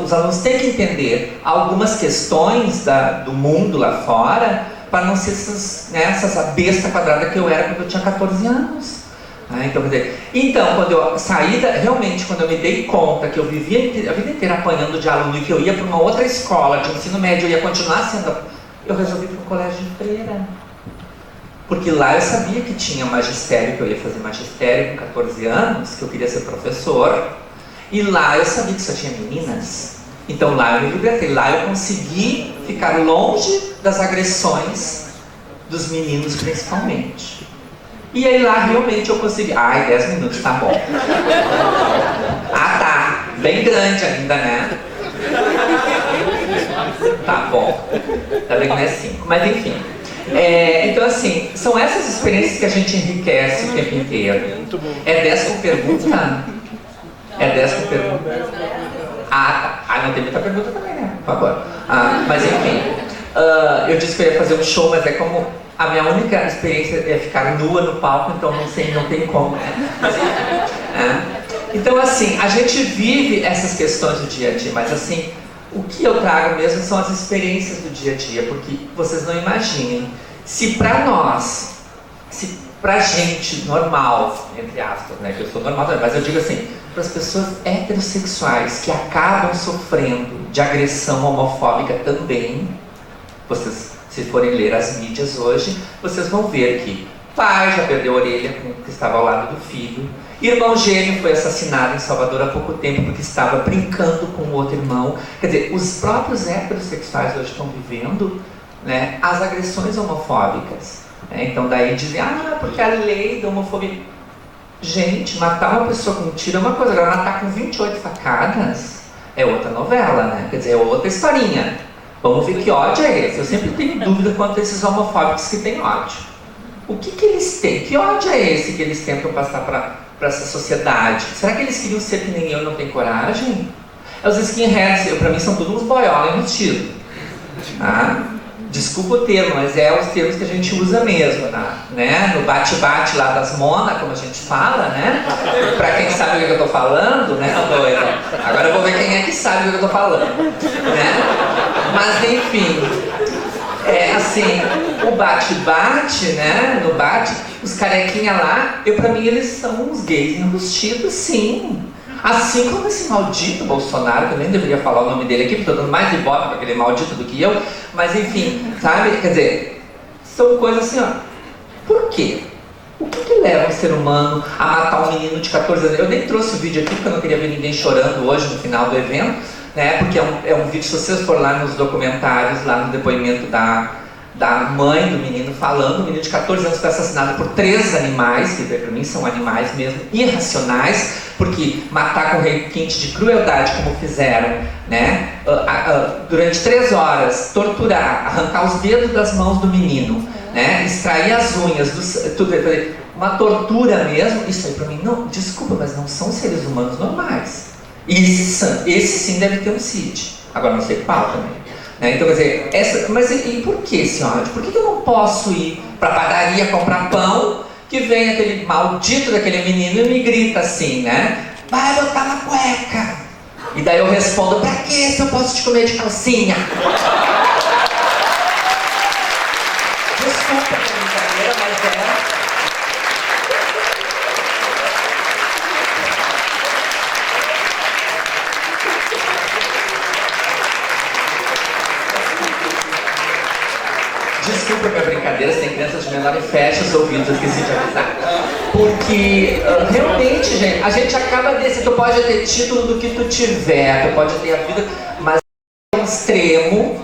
os alunos têm que entender algumas questões do mundo lá fora, para não ser essa besta quadrada que eu era quando eu tinha 14 anos. Então, quando eu saí, realmente, quando eu me dei conta que eu vivia a vida inteira apanhando de aluno e que eu ia para uma outra escola de ensino médio, eu ia continuar sendo, eu resolvi ir para o colégio de freira. Porque lá eu sabia que tinha magistério, que eu ia fazer magistério com 14 anos, que eu queria ser professor, e lá eu sabia que só tinha meninas. Então lá eu me libertei, lá eu consegui ficar longe das agressões dos meninos principalmente. E aí lá realmente eu consegui. Ai, 10 minutos, tá bom. Ah, tá, bem grande ainda, né? Tá bom. Tá bem que não é 5, mas enfim. Então assim, são essas experiências que a gente enriquece o tempo inteiro. É 10 com pergunta? É 10 com pergunta? Ah, tá. Não tem muita pergunta também, né? Por favor. Mas enfim, eu disse que eu ia fazer um show, mas é como a minha única experiência é ficar nua no palco, então não tem como. Mas, então assim, a gente vive essas questões do dia a dia, mas assim, o que eu trago mesmo são as experiências do dia a dia, porque vocês não imaginem, se pra nós, se pra gente normal, entre aspas, né, que eu sou normal, mas eu digo assim, para as pessoas heterossexuais que acabam sofrendo de agressão homofóbica também, vocês, se forem ler as mídias hoje, vocês vão ver que pai já perdeu a orelha que estava ao lado do filho, irmão gêmeo foi assassinado em Salvador há pouco tempo porque estava brincando com o outro irmão. Quer dizer, os próprios heterossexuais hoje estão vivendo, né, as agressões homofóbicas. Então daí dizem, porque a lei da homofobia... Gente, matar uma pessoa com um tiro é uma coisa, agora matar com 28 facadas é outra novela, né? Quer dizer, é outra historinha. Vamos ver que ódio é esse. Eu sempre tenho dúvida quanto a esses homofóbicos que têm ódio. O que eles têm? Que ódio é esse que eles tentam passar para essa sociedade? Será que eles queriam ser que nem eu e não tem coragem? Os skinheads, para mim, são todos uns boiola embutidos. Tá? Desculpa o termo, mas é os termos que a gente usa mesmo, né? No bate-bate lá das monas, como a gente fala, né? Pra quem sabe o que eu tô falando, né, doida? Agora eu vou ver quem é que sabe o que eu tô falando, né? Mas enfim, assim, o bate-bate, né? No bate, os carequinha lá, pra mim eles são uns gays enrustidos, sim. Assim como esse maldito Bolsonaro, que eu nem deveria falar o nome dele aqui, porque estou dando mais ibope para aquele maldito do que eu, mas enfim, sabe? Quer dizer, são coisas assim, ó. Por quê? O que leva um ser humano a matar um menino de 14 anos? Eu nem trouxe o vídeo aqui porque eu não queria ver ninguém chorando hoje no final do evento, né? Porque é um vídeo, se vocês forem lá nos documentários, lá no depoimento da mãe do menino falando, o menino de 14 anos foi assassinado por 3 animais, que para mim são animais mesmo, irracionais, porque matar com requinte de crueldade, como fizeram, né? Durante 3 horas, torturar, arrancar os dedos das mãos do menino, né? Extrair as unhas, tudo, uma tortura mesmo, isso aí para mim, não, desculpa, mas não são seres humanos normais. Esse sim deve ter um CID, agora não sei qual também. Então, quer dizer, mas e por que esse ódio? Por que eu não posso ir para a padaria comprar pão, que vem aquele maldito daquele menino e me grita assim, né? Vai botar na cueca! E daí eu respondo, pra que se eu posso te comer de calcinha? Desculpa a brincadeira, mas é... Desculpa minha brincadeira, se tem crianças de menor e fecha os ouvidos, eu esqueci de avisar. Porque realmente, gente, a gente acaba desse, tu pode ter título do que tu tiver, tu pode ter a vida, mas é um extremo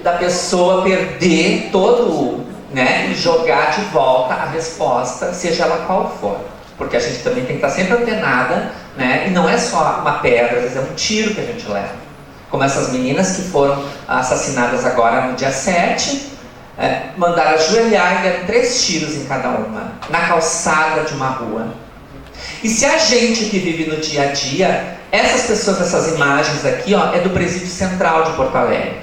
da pessoa perder todo, né, e jogar de volta a resposta, seja ela qual for. Porque a gente também tem que estar sempre antenada, né, e não é só uma pedra, às vezes é um tiro que a gente leva. Como essas meninas que foram assassinadas agora no dia 7, mandaram ajoelhar e deram 3 tiros em cada uma, na calçada de uma rua. E se a gente que vive no dia a dia, essas pessoas, essas imagens aqui, ó, é do Presídio Central de Porto Alegre,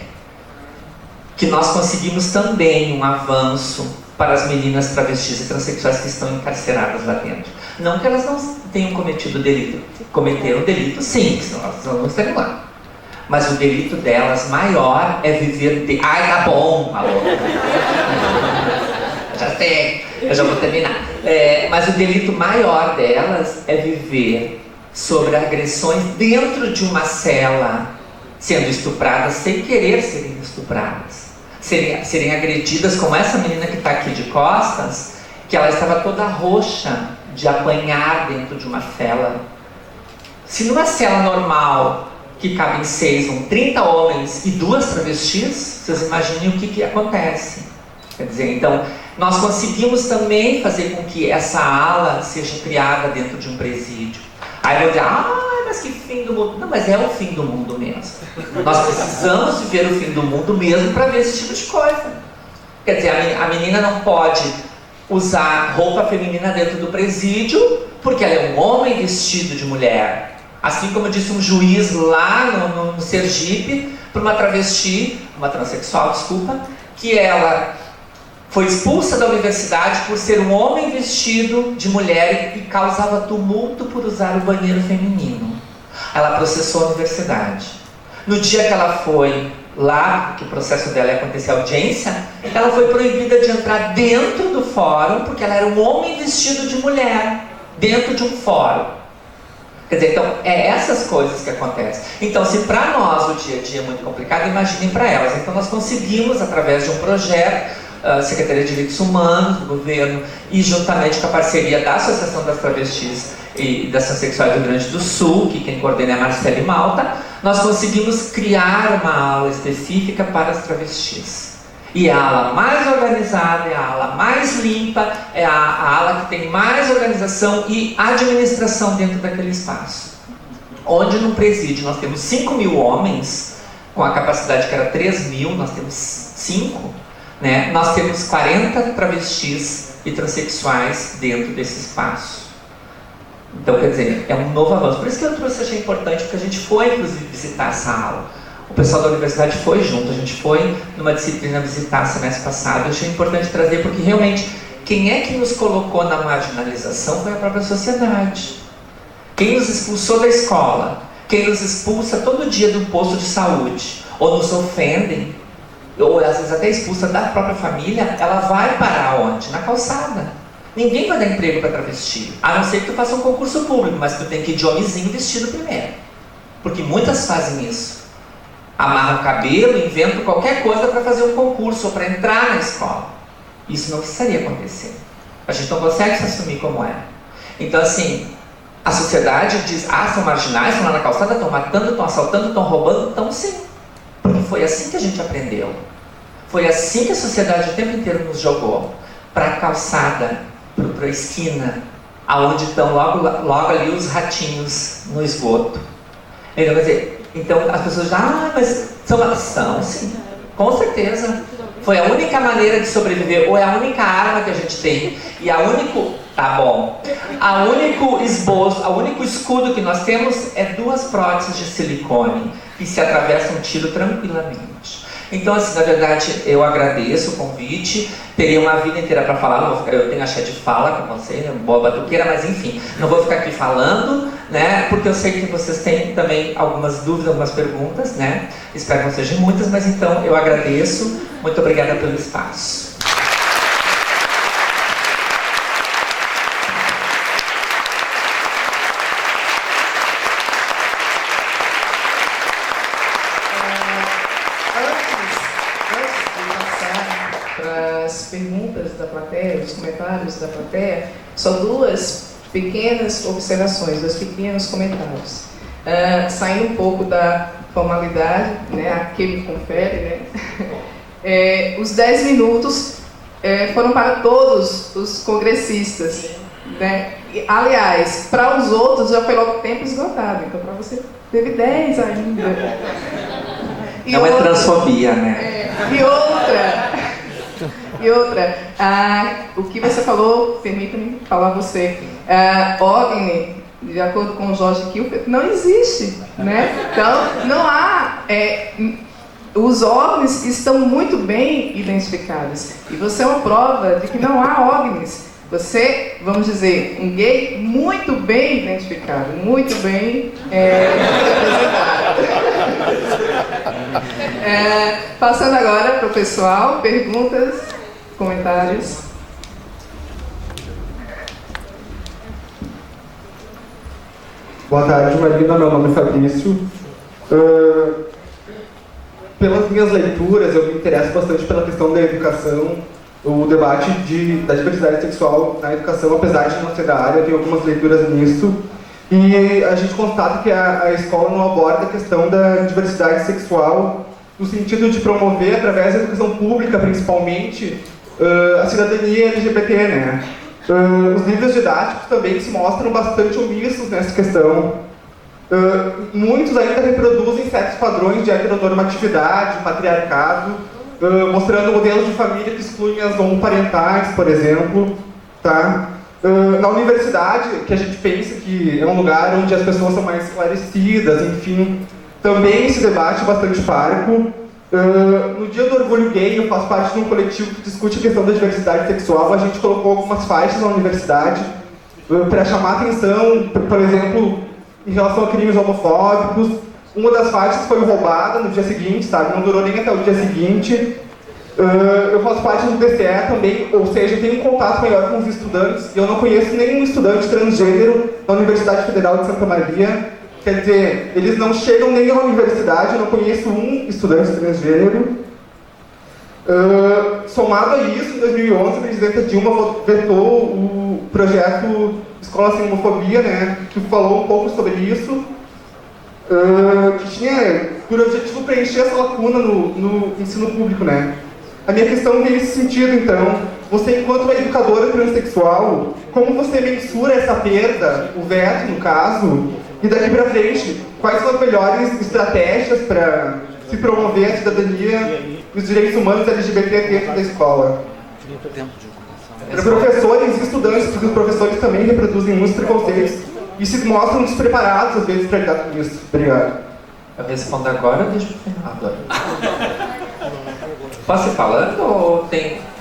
que nós conseguimos também um avanço para as meninas travestis e transexuais que estão encarceradas lá dentro. Não que elas não tenham cometido delito, cometeram delito sim, senão elas não estariam lá. Mas o delito delas maior é viver de... Ai, tá bom, alô. Já sei, eu já vou terminar. Mas o delito maior delas é viver sobre agressões dentro de uma cela, sendo estupradas sem querer serem estupradas. Serem agredidas, como essa menina que está aqui de costas, que ela estava toda roxa de apanhar dentro de uma cela. Se numa cela normal, que cabem 6, vão 30 homens e 2 travestis, vocês imaginem o que acontece. Quer dizer, então, nós conseguimos também fazer com que essa ala seja criada dentro de um presídio. Aí vão dizer, mas que fim do mundo. Não, mas é o fim do mundo mesmo. Nós precisamos de ver o fim do mundo mesmo para ver esse tipo de coisa. Quer dizer, a menina não pode usar roupa feminina dentro do presídio porque ela é um homem vestido de mulher. Assim como disse um juiz lá no Sergipe, para uma travesti, uma transexual, desculpa, que ela foi expulsa da universidade por ser um homem vestido de mulher e causava tumulto por usar o banheiro feminino. Ela processou a universidade. No dia que ela foi lá, que o processo dela ia acontecer a audiência, ela foi proibida de entrar dentro do fórum porque ela era um homem vestido de mulher, dentro de um fórum. Quer dizer, então, essas coisas que acontecem. Então, se para nós o dia a dia é muito complicado, imaginem para elas. Então, nós conseguimos, através de um projeto, Secretaria de Direitos Humanos do governo, e juntamente com a parceria da Associação das Travestis e das Transsexuais do Rio Grande do Sul, que quem coordena é a Marcele Malta, nós conseguimos criar uma aula específica para as travestis. E a ala mais organizada, é a ala mais limpa, é a ala que tem mais organização e administração dentro daquele espaço. Onde no presídio nós temos 5.000 homens, com a capacidade que era 3.000, nós temos 5, né? Nós temos 40 travestis e transexuais dentro desse espaço. Então, quer dizer, é um novo avanço. Por isso que eu achei importante, porque a gente foi, inclusive, visitar essa aula. O pessoal da universidade foi junto, a gente foi numa disciplina visitar semestre passado. Eu achei importante trazer, porque realmente, quem é que nos colocou na marginalização foi a própria sociedade. Quem nos expulsou da escola, quem nos expulsa todo dia do posto de saúde, ou nos ofendem, ou às vezes até expulsa da própria família, ela vai parar onde? Na calçada. Ninguém vai dar emprego para travesti, a não ser que tu faça um concurso público, mas tu tem que ir de homenzinho vestido primeiro. Porque muitas fazem isso. Amarram o cabelo, inventam qualquer coisa para fazer um concurso ou para entrar na escola. Isso não precisaria acontecer. A gente não consegue se assumir como é. Então, assim, a sociedade diz, são marginais, estão lá na calçada, estão matando, estão assaltando, estão roubando. Então, sim. Porque foi assim que a gente aprendeu. Foi assim que a sociedade o tempo inteiro nos jogou. Para a calçada, para a esquina, aonde estão logo ali os ratinhos no esgoto. Então, quer dizer, então as pessoas dizem, mas são sim, com certeza. Foi a única maneira de sobreviver, ou é a única arma que a gente tem. E o único esboço, o único escudo que nós temos é 2 próteses de silicone, que se atravessam um tiro tranquilamente. Então, assim, na verdade, eu agradeço o convite. Teria uma vida inteira para falar, eu tenho a cheia de fala com você, né, boa batuqueira, mas enfim, não vou ficar aqui falando, né, porque eu sei que vocês têm também algumas dúvidas, algumas perguntas, né, espero que não sejam muitas, mas então eu agradeço, muito obrigada pelo espaço. Perguntas da plateia, os comentários da plateia, só 2 pequenas observações, 2 pequenos comentários. Saindo um pouco da formalidade, né, aquele confere, né? Os 10 minutos foram para todos os congressistas, né? E, aliás, para os outros já foi logo tempo esgotado, então para você teve 10 ainda. Não é transfobia, né? E outra, o que você falou, permita-me falar você, OVNI, de acordo com o Jorge Kilper, não existe, né? Então, não há, os OVNIs estão muito bem identificados, e você é uma prova de que não há OVNIs. Você, vamos dizer, um gay muito bem identificado, muito bem representado. Passando agora para o pessoal, perguntas, comentários. Boa tarde, Marina. Meu nome é Fabrício. Pelas minhas leituras, eu me interesso bastante pela questão da educação, o debate da diversidade sexual na educação, apesar de não ser da área, eu tenho algumas leituras nisso. E a gente constata que a escola não aborda a questão da diversidade sexual no sentido de promover, através da educação pública, principalmente, a cidadania LGBT, né? Os livros didáticos também se mostram bastante omissos nessa questão. Muitos ainda reproduzem certos padrões de heteronormatividade, patriarcado, mostrando modelos de família que excluem as homoparentais, por exemplo. Tá? Na universidade, que a gente pensa que é um lugar onde as pessoas são mais esclarecidas, enfim, também esse debate é bastante parco. No Dia do Orgulho Gay, eu faço parte de um coletivo que discute a questão da diversidade sexual. A gente colocou algumas faixas na universidade para chamar atenção, por exemplo, em relação a crimes homofóbicos. Uma das faixas foi roubada no dia seguinte, sabe? Não durou nem até o dia seguinte. Eu faço parte do DCE também, ou seja, eu tenho um contato maior com os estudantes. Eu não conheço nenhum estudante transgênero na Universidade Federal de Santa Maria. Quer dizer, eles não chegam nem à universidade, eu não conheço um estudante transgênero. Somado a isso, em 2011, a presidenta Dilma vetou o projeto Escola Sem Homofobia, né, que falou um pouco sobre isso, que tinha por objetivo preencher essa lacuna no ensino público, né. A minha questão vem nesse sentido, então. Você, enquanto uma educadora transexual, como você mensura essa perda, o veto, no caso, e daqui para frente, quais são as melhores estratégias para se promover a cidadania e os direitos humanos LGBT dentro da escola? Para professores e estudantes, porque os professores também reproduzem muitos preconceitos e se mostram despreparados, às vezes, para lidar com isso. Obrigado. Eu respondo agora ou deixa o final agora? Posso ir falando ou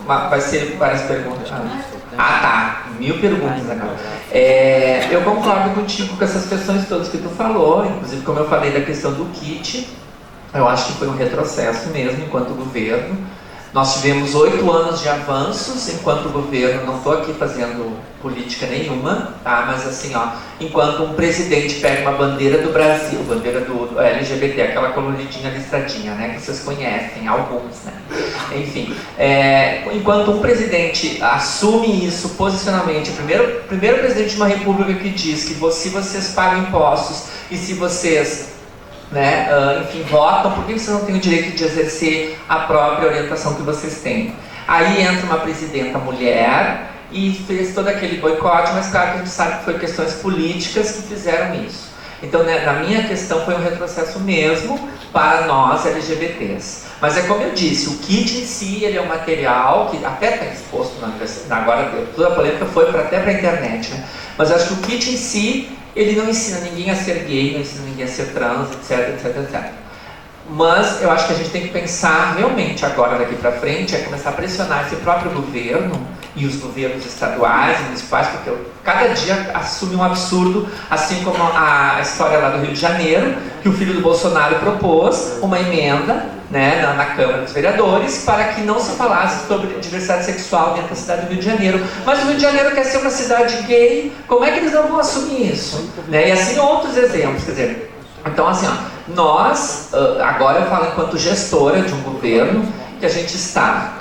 vai ser várias perguntas? Tá. 1000 perguntas agora. Eu concordo contigo com essas questões todas que tu falou, inclusive como eu falei da questão do kit, eu acho que foi um retrocesso mesmo enquanto governo. Nós tivemos 8 anos de avanços enquanto governo, não estou aqui fazendo política nenhuma, tá? Mas assim, enquanto um presidente pega uma bandeira do Brasil, bandeira do LGBT, aquela coloridinha listradinha, né? Que vocês conhecem, alguns, né? Enfim, enquanto um presidente assume isso posicionalmente, o primeiro presidente de uma república que diz que se vocês pagam impostos e se vocês enfim, votam, por que vocês não têm o direito de exercer a própria orientação que vocês têm? Aí entra uma presidenta mulher e fez todo aquele boicote, mas claro que a gente sabe que foi questões políticas que fizeram isso. Então, na minha questão, foi um retrocesso mesmo para nós LGBTs. Mas é como eu disse, o kit em si, ele é um material que até está exposto na universidade, agora toda a polêmica foi até para a internet, né? Mas eu acho que o kit em si, ele não ensina ninguém a ser gay, não ensina ninguém a ser trans, etc. Mas eu acho que a gente tem que pensar realmente agora, daqui para frente, começar a pressionar esse próprio governo e os governos estaduais e municipais, porque cada dia assume um absurdo, assim como a história lá do Rio de Janeiro, que o filho do Bolsonaro propôs uma emenda, né, na Câmara dos Vereadores, para que não se falasse sobre diversidade sexual dentro da cidade do Rio de Janeiro. Mas o Rio de Janeiro quer ser uma cidade gay, como é que eles não vão assumir isso? Né? E assim outros exemplos, quer dizer, então assim, nós, agora eu falo enquanto gestora de um governo, que a gente está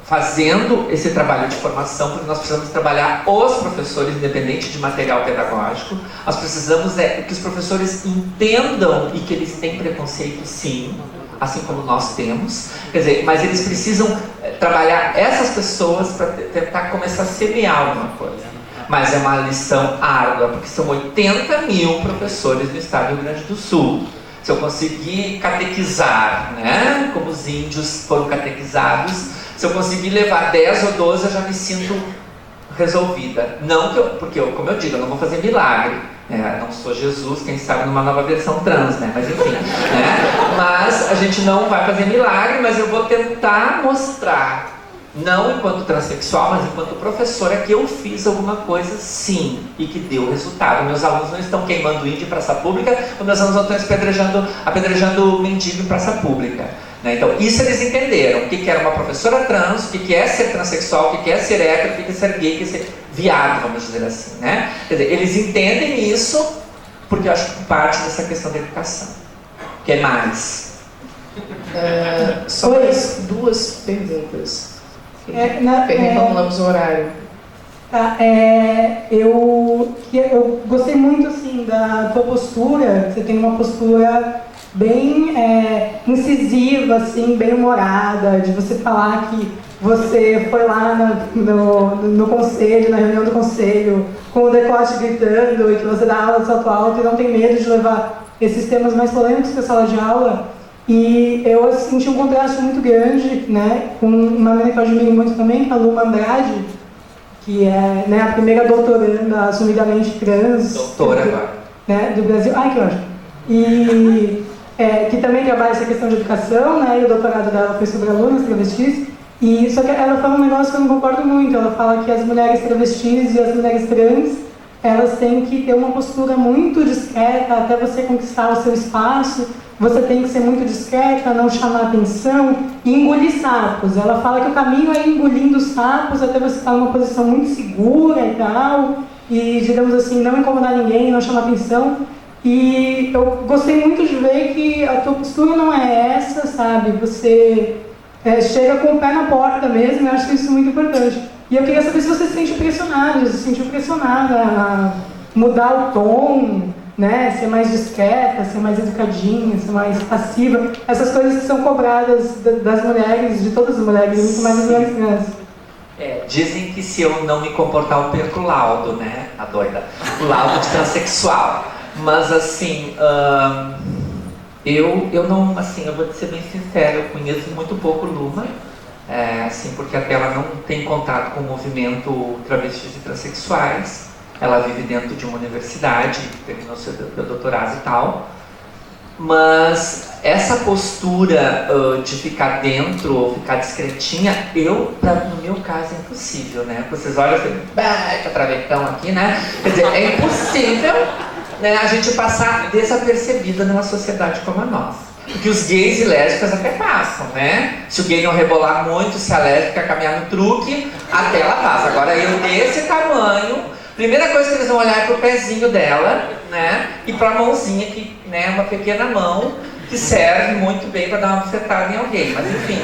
fazendo esse trabalho de formação, porque nós precisamos trabalhar os professores, independente de material pedagógico. Nós precisamos que os professores entendam e que eles têm preconceito, sim, assim como nós temos, quer dizer, mas eles precisam trabalhar essas pessoas para tentar começar a semear alguma coisa. Mas é uma lição árdua, porque são 80.000 professores no estado do Rio Grande do Sul. Se eu conseguir catequizar, né, como os índios foram catequizados, se eu conseguir levar 10 ou 12, eu já me sinto resolvida. Não porque como eu digo, eu não vou fazer milagre. Não sou Jesus, quem sabe numa nova versão trans, né? Mas enfim, né? Mas a gente não vai fazer milagre, mas eu vou tentar mostrar, não enquanto transexual, mas enquanto professora, que eu fiz alguma coisa sim, e que deu resultado. Meus alunos não estão queimando índio em praça pública, os meus alunos não estão apedrejando mendigo em praça pública. Né? Então, isso eles entenderam, o que era uma professora trans, o que é ser transexual, o que é ser hétero, o que é ser gay, o que é ser viado, vamos dizer assim. Né? Quer dizer, eles entendem isso, porque eu acho que parte dessa questão da educação. O que é mais? Só mais 2 perguntas. Vamos no horário. Tá, eu gostei muito assim, da tua postura. Você tem uma postura bem incisiva, assim, bem humorada, de você falar que você foi lá no conselho, na reunião do conselho, com o decote gritando, e que você dá aula de salto alto e não tem medo de levar esses temas mais polêmicos para a sala de aula. E eu senti um contraste muito grande, né, com uma menina que eu admiro muito também, a Luma Andrade, que é, né, a primeira doutoranda assumidamente trans do Brasil. Ai, que ótimo! E que também trabalha essa questão de educação, né, e o doutorado dela foi sobre alunas travestis. E só que ela fala um negócio que eu não concordo muito. Ela fala que as mulheres travestis e as mulheres trans, elas têm que ter uma postura muito discreta até você conquistar o seu espaço. Você tem que ser muito discreta, não chamar atenção e engolir sapos. Ela fala que o caminho é engolindo sapos até você estar numa posição muito segura e tal, e, digamos assim, não incomodar ninguém, não chamar atenção. E eu gostei muito de ver que a tua postura não é essa, sabe? Você chega com o pé na porta mesmo, eu acho isso muito importante. E eu queria saber se você se sente pressionada, a mudar o tom, né? Ser mais discreta, ser mais educadinha, ser mais passiva. Essas coisas que são cobradas das mulheres, de todas as mulheres, muito mais das mulheres trans. Dizem que se eu não me comportar, eu perco o laudo, né? A doida. O laudo de transexual. Mas assim, eu não, assim, eu vou ser bem sincero, eu conheço muito pouco Luma, assim, porque até ela não tem contato com o movimento travestis e transexuais. Ela vive dentro de uma universidade, terminou seu doutorado e tal. Mas essa postura de ficar dentro ou ficar discretinha, no meu caso, é impossível, né? Vocês olham assim, tá travecão aqui, né? Quer dizer, é impossível, né, a gente passar desapercebida numa sociedade como a nossa. Porque os gays e lésbicas até passam, né? Se o gay não rebolar muito, se a lésbica caminhar no truque, até ela passa. Agora eu desse tamanho, primeira coisa que eles vão olhar é pro pezinho dela, né? E pra mãozinha, que, né, uma pequena mão, que serve muito bem para dar uma bofetada em alguém. Mas enfim,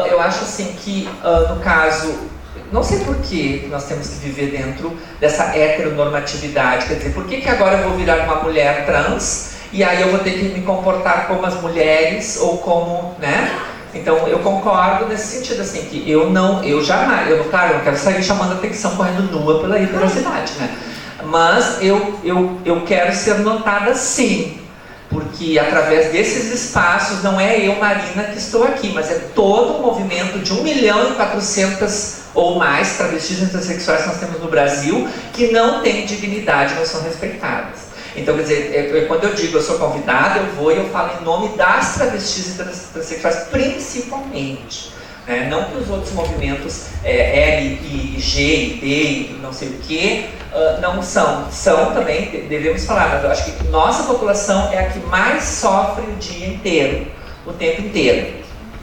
eu acho assim que, no caso, não sei por que nós temos que viver dentro dessa heteronormatividade. Quer dizer, por que agora eu vou virar uma mulher trans e aí eu vou ter que me comportar como as mulheres ou como, né? Então eu concordo nesse sentido, assim, que claro, eu não quero sair chamando atenção correndo nua pela cidade, né? Mas eu quero ser notada sim, porque através desses espaços não é eu, Marina, que estou aqui, mas é todo o movimento de 1.400.000 ou mais travestis e transexuais que nós temos no Brasil, que não têm dignidade, não são respeitadas. Então, quer dizer, quando eu digo eu sou convidada, eu falo em nome das travestis e transexuais, principalmente. Não que os outros movimentos L, I, G, I, D, e não sei o que, não são também, devemos falar, mas eu acho que nossa população é a que mais sofre o dia inteiro, o tempo inteiro.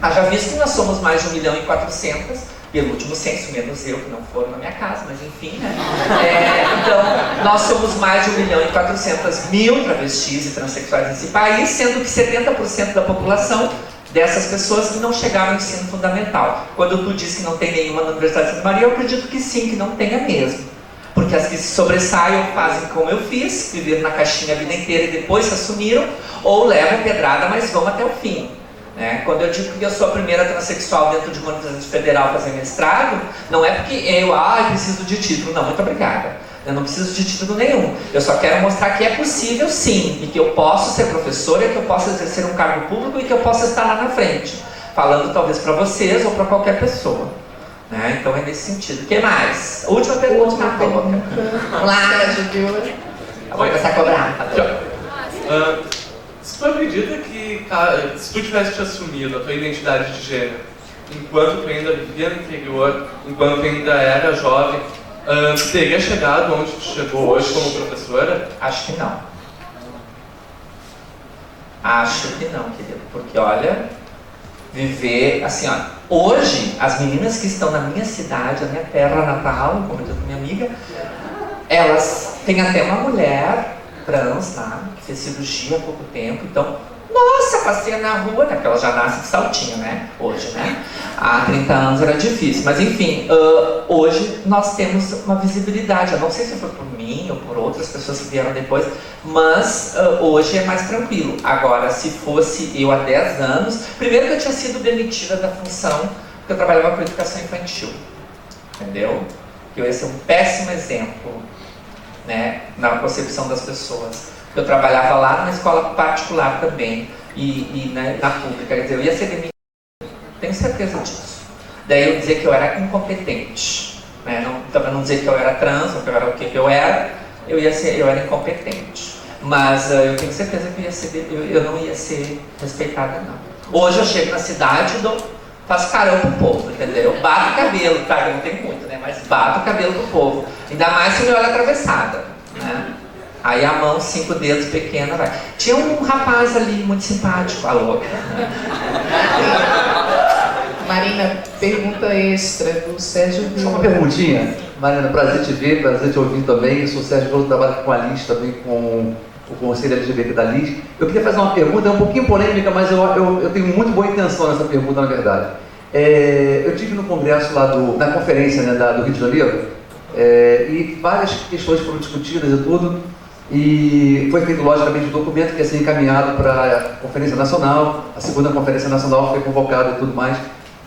Haja visto que nós somos mais de 1.400.000, pelo último censo, menos eu, que não foram na minha casa, mas enfim, né? Então, nós somos mais de 1.400.000 travestis e transexuais nesse país, sendo que 70% da população dessas pessoas que não chegaram ao ensino fundamental. Quando tu diz que não tem nenhuma na Universidade de Santa Maria, eu acredito que sim, que não tenha mesmo. Porque as que se sobressaem fazem como eu fiz, viveram na caixinha a vida inteira e depois se assumiram, ou levam pedrada, mas vão até o fim. Quando eu digo que eu sou a primeira transexual dentro de uma universidade federal a fazer mestrado, não é porque eu preciso de título, não, muito obrigada. Eu não preciso de título nenhum. Eu só quero mostrar que é possível sim, e que eu posso ser professora, que eu posso exercer um cargo público e que eu posso estar lá na frente, falando talvez para vocês ou para qualquer pessoa. Então é nesse sentido. O que mais? Última pergunta. Vamos lá, Júlio. Eu vou começar a cobrar. Se tu acredita que, se tu tivesse te assumido a tua identidade de gênero, enquanto tu ainda vivia no interior, enquanto tu ainda era jovem, tu teria chegado onde tu chegou hoje como professora? Acho que não. Acho que não, querido. Porque, olha, viver, assim, hoje, as meninas que estão na minha cidade, na minha terra natal, como eu disse minha amiga, elas têm até uma mulher trans lá, que fez cirurgia há pouco tempo, então, nossa, passeia na rua, né? Porque ela já nasce de saltinho, né? Hoje, né? Há 30 anos era difícil, mas enfim, hoje nós temos uma visibilidade. Eu não sei se foi por mim ou por outras pessoas que vieram depois, mas hoje é mais tranquilo. Agora, se fosse eu há 10 anos, primeiro que eu tinha sido demitida da função, porque eu trabalhava com educação infantil, entendeu? Que eu ia ser um péssimo exemplo, né, na concepção das pessoas. Eu trabalhava lá numa escola particular também e na pública, quer dizer, eu ia ser demitido, tenho certeza disso. Daí eu dizer que eu era incompetente, né? Também não dizer que eu era trans, ou que eu era o que eu era, eu era incompetente. Mas eu tenho certeza que eu não ia ser respeitada, não. Hoje eu chego na cidade e faço carão pro povo, entendeu? Eu bato o cabelo, tá? Eu não tenho muito, né? Mas bato o cabelo pro povo. Ainda mais se me olha atravessada, né? Aí a mão, 5 dedos pequena, vai. Tinha um rapaz ali muito simpático, a louca. Marina, pergunta extra do Sérgio Vila. Só uma perguntinha. Marina, prazer te ver, prazer te ouvir também. Eu sou o Sérgio Vila, trabalho com a Liz, também com o Conselho LGBT da Liz. Eu queria fazer uma pergunta, é um pouquinho polêmica, mas eu tenho muito boa intenção nessa pergunta, na verdade. Eu estive no congresso lá na conferência, né, do Rio de Janeiro, e várias questões foram discutidas e tudo. E foi feito, logicamente, um documento que ia ser encaminhado para a Conferência Nacional, a segunda Conferência Nacional foi convocada e tudo mais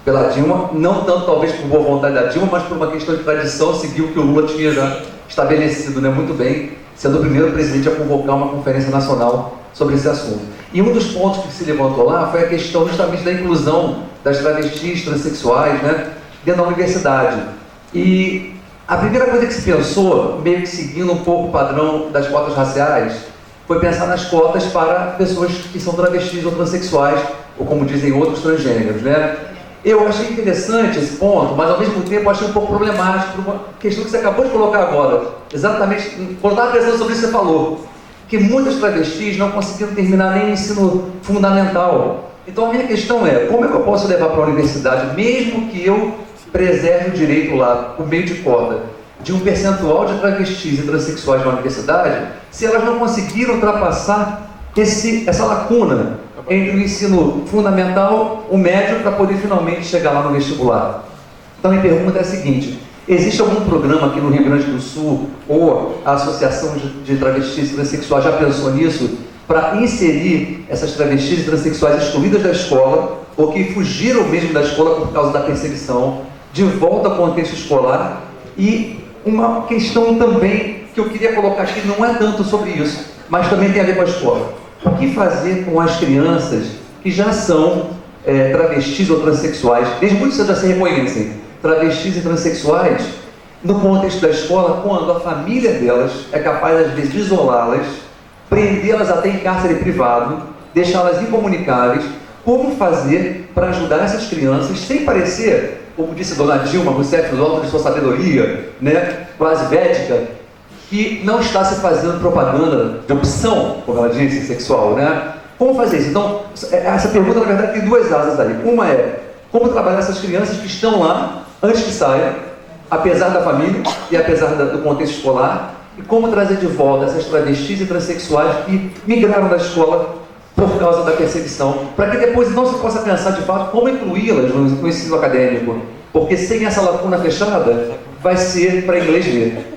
pela Dilma, não tanto talvez por boa vontade da Dilma, mas por uma questão de tradição, seguiu o que o Lula tinha já estabelecido, né, muito bem, sendo o primeiro presidente a convocar uma Conferência Nacional sobre esse assunto. E um dos pontos que se levantou lá foi a questão justamente da inclusão das travestis, transexuais, né, dentro da universidade. E a primeira coisa que se pensou, meio que seguindo um pouco o padrão das cotas raciais, foi pensar nas cotas para pessoas que são travestis ou transexuais, ou como dizem outros, transgêneros, né? Eu achei interessante esse ponto, mas ao mesmo tempo achei um pouco problemático por uma questão que você acabou de colocar agora. Exatamente, quando estava pensando sobre isso, você falou que muitas travestis não conseguiram terminar nem o ensino fundamental. Então a minha questão é, como é que eu posso levar para a universidade, mesmo que eu preserve o direito lá, por meio de cota, de um percentual de travestis e transexuais na universidade, se elas não conseguiram ultrapassar essa lacuna entre o ensino fundamental, o médio, para poder finalmente chegar lá no vestibular. Então a minha pergunta é a seguinte: existe algum programa aqui no Rio Grande do Sul, ou a Associação de Travestis e Transsexuais já pensou nisso, para inserir essas travestis e transexuais excluídas da escola, ou que fugiram mesmo da escola por causa da perseguição, de volta ao contexto escolar? E uma questão também que eu queria colocar aqui, não é tanto sobre isso, mas também tem a ver com a escola. O que fazer com as crianças que já são travestis ou transexuais, desde muito cedo já se reconhecem, travestis e transexuais, no contexto da escola, quando a família delas é capaz, às vezes, de isolá-las, prendê-las até em cárcere privado, deixá-las incomunicáveis? Como fazer para ajudar essas crianças sem parecer, como disse Dona Dilma Rousseff, no alto de sua sabedoria, né, quase védica, que não está se fazendo propaganda de opção, como ela disse, sexual, né? Como fazer isso? Então, essa pergunta, na verdade, tem duas asas aí. Uma é, como trabalhar essas crianças que estão lá, antes que saiam, apesar da família e apesar do contexto escolar, e como trazer de volta essas travestis e transexuais que migraram da escola por causa da perseguição, para que depois não se possa pensar, de fato, como incluí-las no ensino acadêmico, porque sem essa lacuna fechada, vai ser para inglês ver.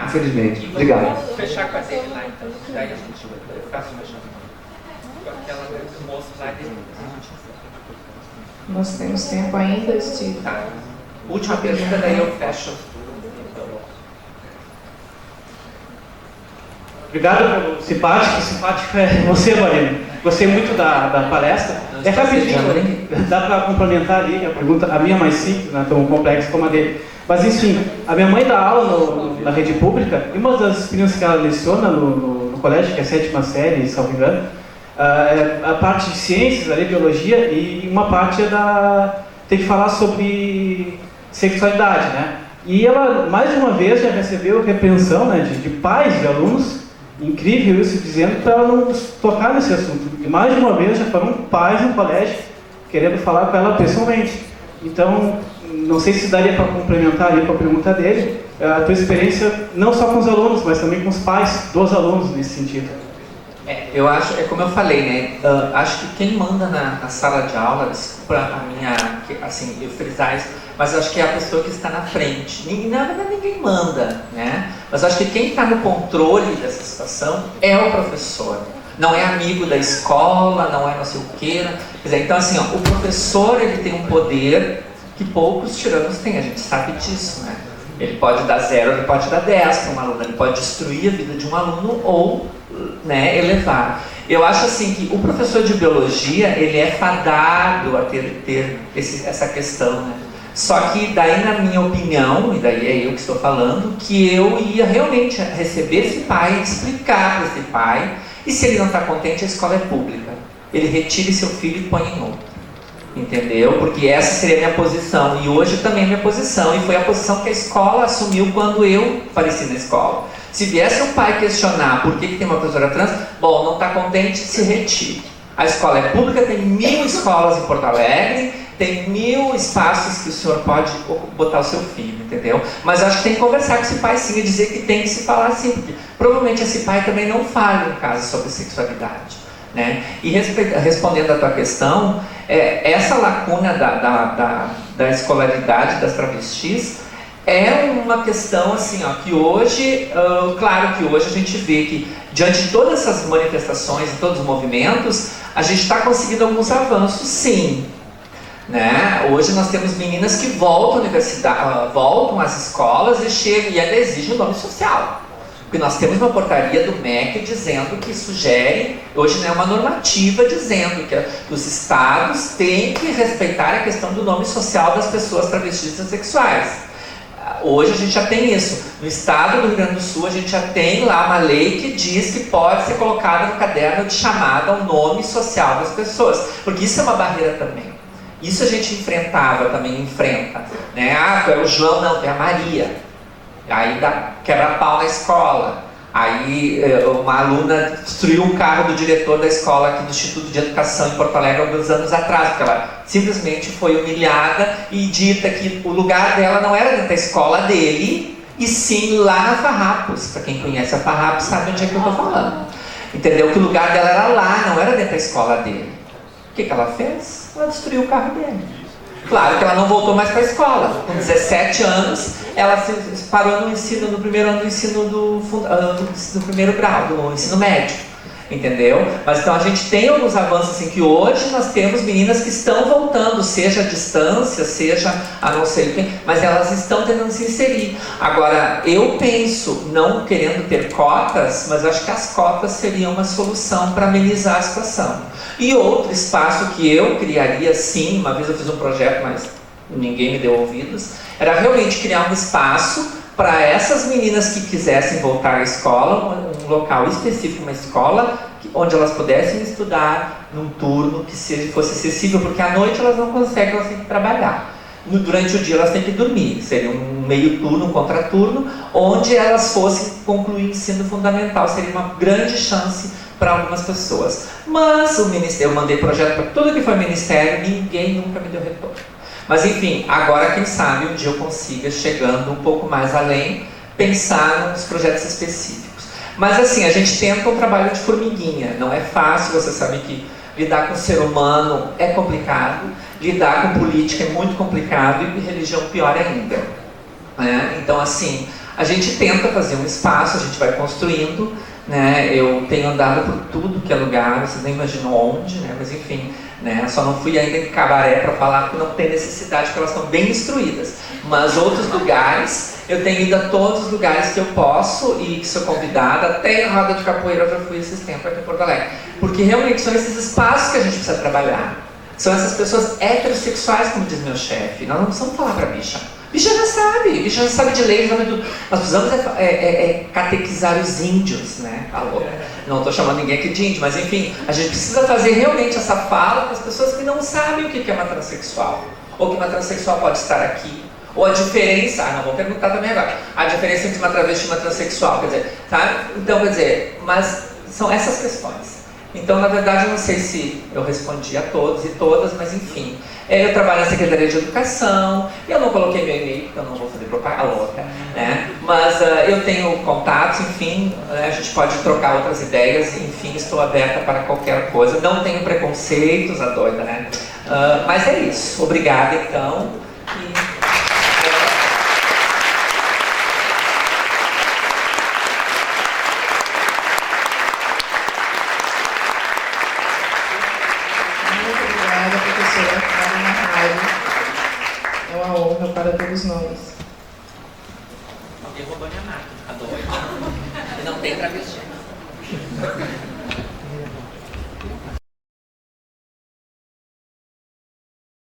Infelizmente. Obrigado. Fechar com a dele lá, então. Daí a gente faça uma chama. Com aquela moça lá dele. Nós temos tempo ainda, Steve. Tá. Última pergunta, daí eu fecho. Obrigado pelo simpático. Simpático é você, Marina. Gostei muito da palestra. É rapidinho, dá para complementar ali a pergunta. A minha é mais simples, não é tão complexa como a dele. Mas enfim, a minha mãe dá aula na rede pública, e uma das experiências que ela leciona no colégio, que é a 7ª série, se não me engano, é a parte de ciências, ali, biologia, e uma parte tem que falar sobre sexualidade, né? E ela, mais de uma vez, já recebeu repreensão, né, de pais de alunos, incrível isso, dizendo para ela não tocar nesse assunto. E mais de uma vez já foram pais no colégio querendo falar com ela pessoalmente. Então, não sei se daria para complementar ali com a pergunta dele, a tua experiência não só com os alunos, mas também com os pais dos alunos nesse sentido. Eu acho, como eu falei, né, acho que quem manda na sala de aula, desculpa a minha, assim, eu frisar isso, mas acho que é a pessoa que está na frente. Na verdade, ninguém manda, né? Mas acho que quem está no controle dessa situação é o professor. Não é amigo da escola, não é não sei o quê. Quer dizer, então assim, ó, o professor, ele tem um poder que poucos tiranos têm, a gente sabe disso, né? Ele pode dar 0, ele pode dar 10 para um aluno, ele pode destruir a vida de um aluno ou, né, elevar. Eu acho assim que o professor de biologia, ele é fadado a ter essa questão, né? Só que daí, na minha opinião, e daí é eu que estou falando, que eu ia realmente receber esse pai, explicar para esse pai, e se ele não está contente, a escola é pública. Ele retire seu filho e põe em outra. Entendeu? Porque essa seria a minha posição, e hoje também é a minha posição, e foi a posição que a escola assumiu quando eu apareci na escola. Se viesse um pai questionar por que tem uma professora trans, bom, não está contente, se retire. A escola é pública, tem 1000 escolas em Porto Alegre, tem 1000 espaços que o senhor pode botar o seu filho, entendeu? Mas acho que tem que conversar com esse pai sim e dizer que tem que se falar assim, porque provavelmente esse pai também não fala em casa sobre sexualidade, né? E respondendo a tua questão, essa lacuna da escolaridade das travestis, é uma questão assim, ó, que hoje, claro que hoje a gente vê que diante de todas essas manifestações e todos os movimentos, a gente está conseguindo alguns avanços, sim. Né? Hoje nós temos meninas que voltam à universidade, voltam às escolas e chegam e ainda exigem o nome social. Porque nós temos uma portaria do MEC dizendo que sugere, hoje não é uma normativa dizendo que os estados têm que respeitar a questão do nome social das pessoas travestis e transexuais. Hoje a gente já tem isso. No estado do Rio Grande do Sul a gente já tem lá uma lei que diz que pode ser colocada no caderno de chamada o nome social das pessoas. Porque isso é uma barreira também. Isso a gente enfrentava, também enfrenta. Né? Ah, tu é o João, não, tu é a Maria. Aí dá quebra-pau na escola. Aí uma aluna destruiu um carro do diretor da escola aqui do Instituto de Educação em Porto Alegre alguns anos atrás, porque ela simplesmente foi humilhada e dita que o lugar dela não era dentro da escola dele, e sim lá na Farrapos. Para quem conhece a Farrapos sabe onde é que eu estou falando. Entendeu? Que o lugar dela era lá, não era dentro da escola dele. O que ela fez? Ela destruiu o carro dele. Claro que ela não voltou mais para a escola. Com 17 anos, ela se parou no ensino, no primeiro ano do ensino do primeiro grau, do ensino médio. Entendeu? Mas então a gente tem alguns avanços assim, que hoje nós temos meninas que estão voltando, seja à distância, seja a não sei quem, mas elas estão tentando se inserir. Agora, eu penso, não querendo ter cotas, mas acho que as cotas seriam uma solução para amenizar a situação. E outro espaço que eu criaria, sim, uma vez eu fiz um projeto, mas ninguém me deu ouvidos, era realmente criar um espaço para essas meninas que quisessem voltar à escola, um local específico, uma escola, onde elas pudessem estudar num turno que fosse acessível, porque à noite elas não conseguem, elas têm que trabalhar. Durante o dia elas têm que dormir, seria um meio turno, um contraturno, onde elas fossem concluir o ensino fundamental, seria uma grande chance para algumas pessoas. Mas o Ministério, eu mandei projeto para tudo que foi Ministério, ninguém nunca me deu retorno. Mas enfim, agora quem sabe um dia eu consiga, chegando um pouco mais além, pensar nos projetos específicos. Mas assim, a gente tenta um trabalho de formiguinha, não é fácil, você sabe que lidar com o ser humano é complicado, lidar com política é muito complicado e religião pior ainda. Né? Então assim, a gente tenta fazer um espaço, a gente vai construindo, né? Eu tenho andado por tudo que é lugar, vocês nem imaginam onde, né? Mas enfim, né? Só não fui ainda em Cabaré para falar que não tem necessidade, porque elas estão bem instruídas. Mas outros lugares, eu tenho ido a todos os lugares que eu posso e que sou convidada, até em Roda de Capoeira eu já fui esses tempos aqui em Porto Alegre. Porque realmente são esses espaços que a gente precisa trabalhar. São essas pessoas heterossexuais, como diz meu chefe. Nós não precisamos falar para bicha. Bicha já sabe de lei, já sabe tudo. Nós precisamos catequizar os índios, né? Não estou chamando ninguém aqui de índio, mas enfim, a gente precisa fazer realmente essa fala para as pessoas que não sabem o que é uma transexual, ou que uma transexual pode estar aqui, ou a diferença, não vou perguntar também agora, a diferença entre uma travesti e uma transexual, quer dizer, sabe? Então, quer dizer, mas são essas questões. Então, na verdade, eu não sei se eu respondi a todos e todas, mas enfim. Eu trabalho na Secretaria de Educação, eu não coloquei meu e-mail, porque eu não vou fazer propaganda louca, né? Mas eu tenho contatos, enfim, a gente pode trocar outras ideias, enfim, estou aberta para qualquer coisa. Não tenho preconceitos, a doida, né? Mas é isso. Obrigada, então. É uma honra para todos nós. Alguém roubou minha máquina, a doida. E não tem travesti.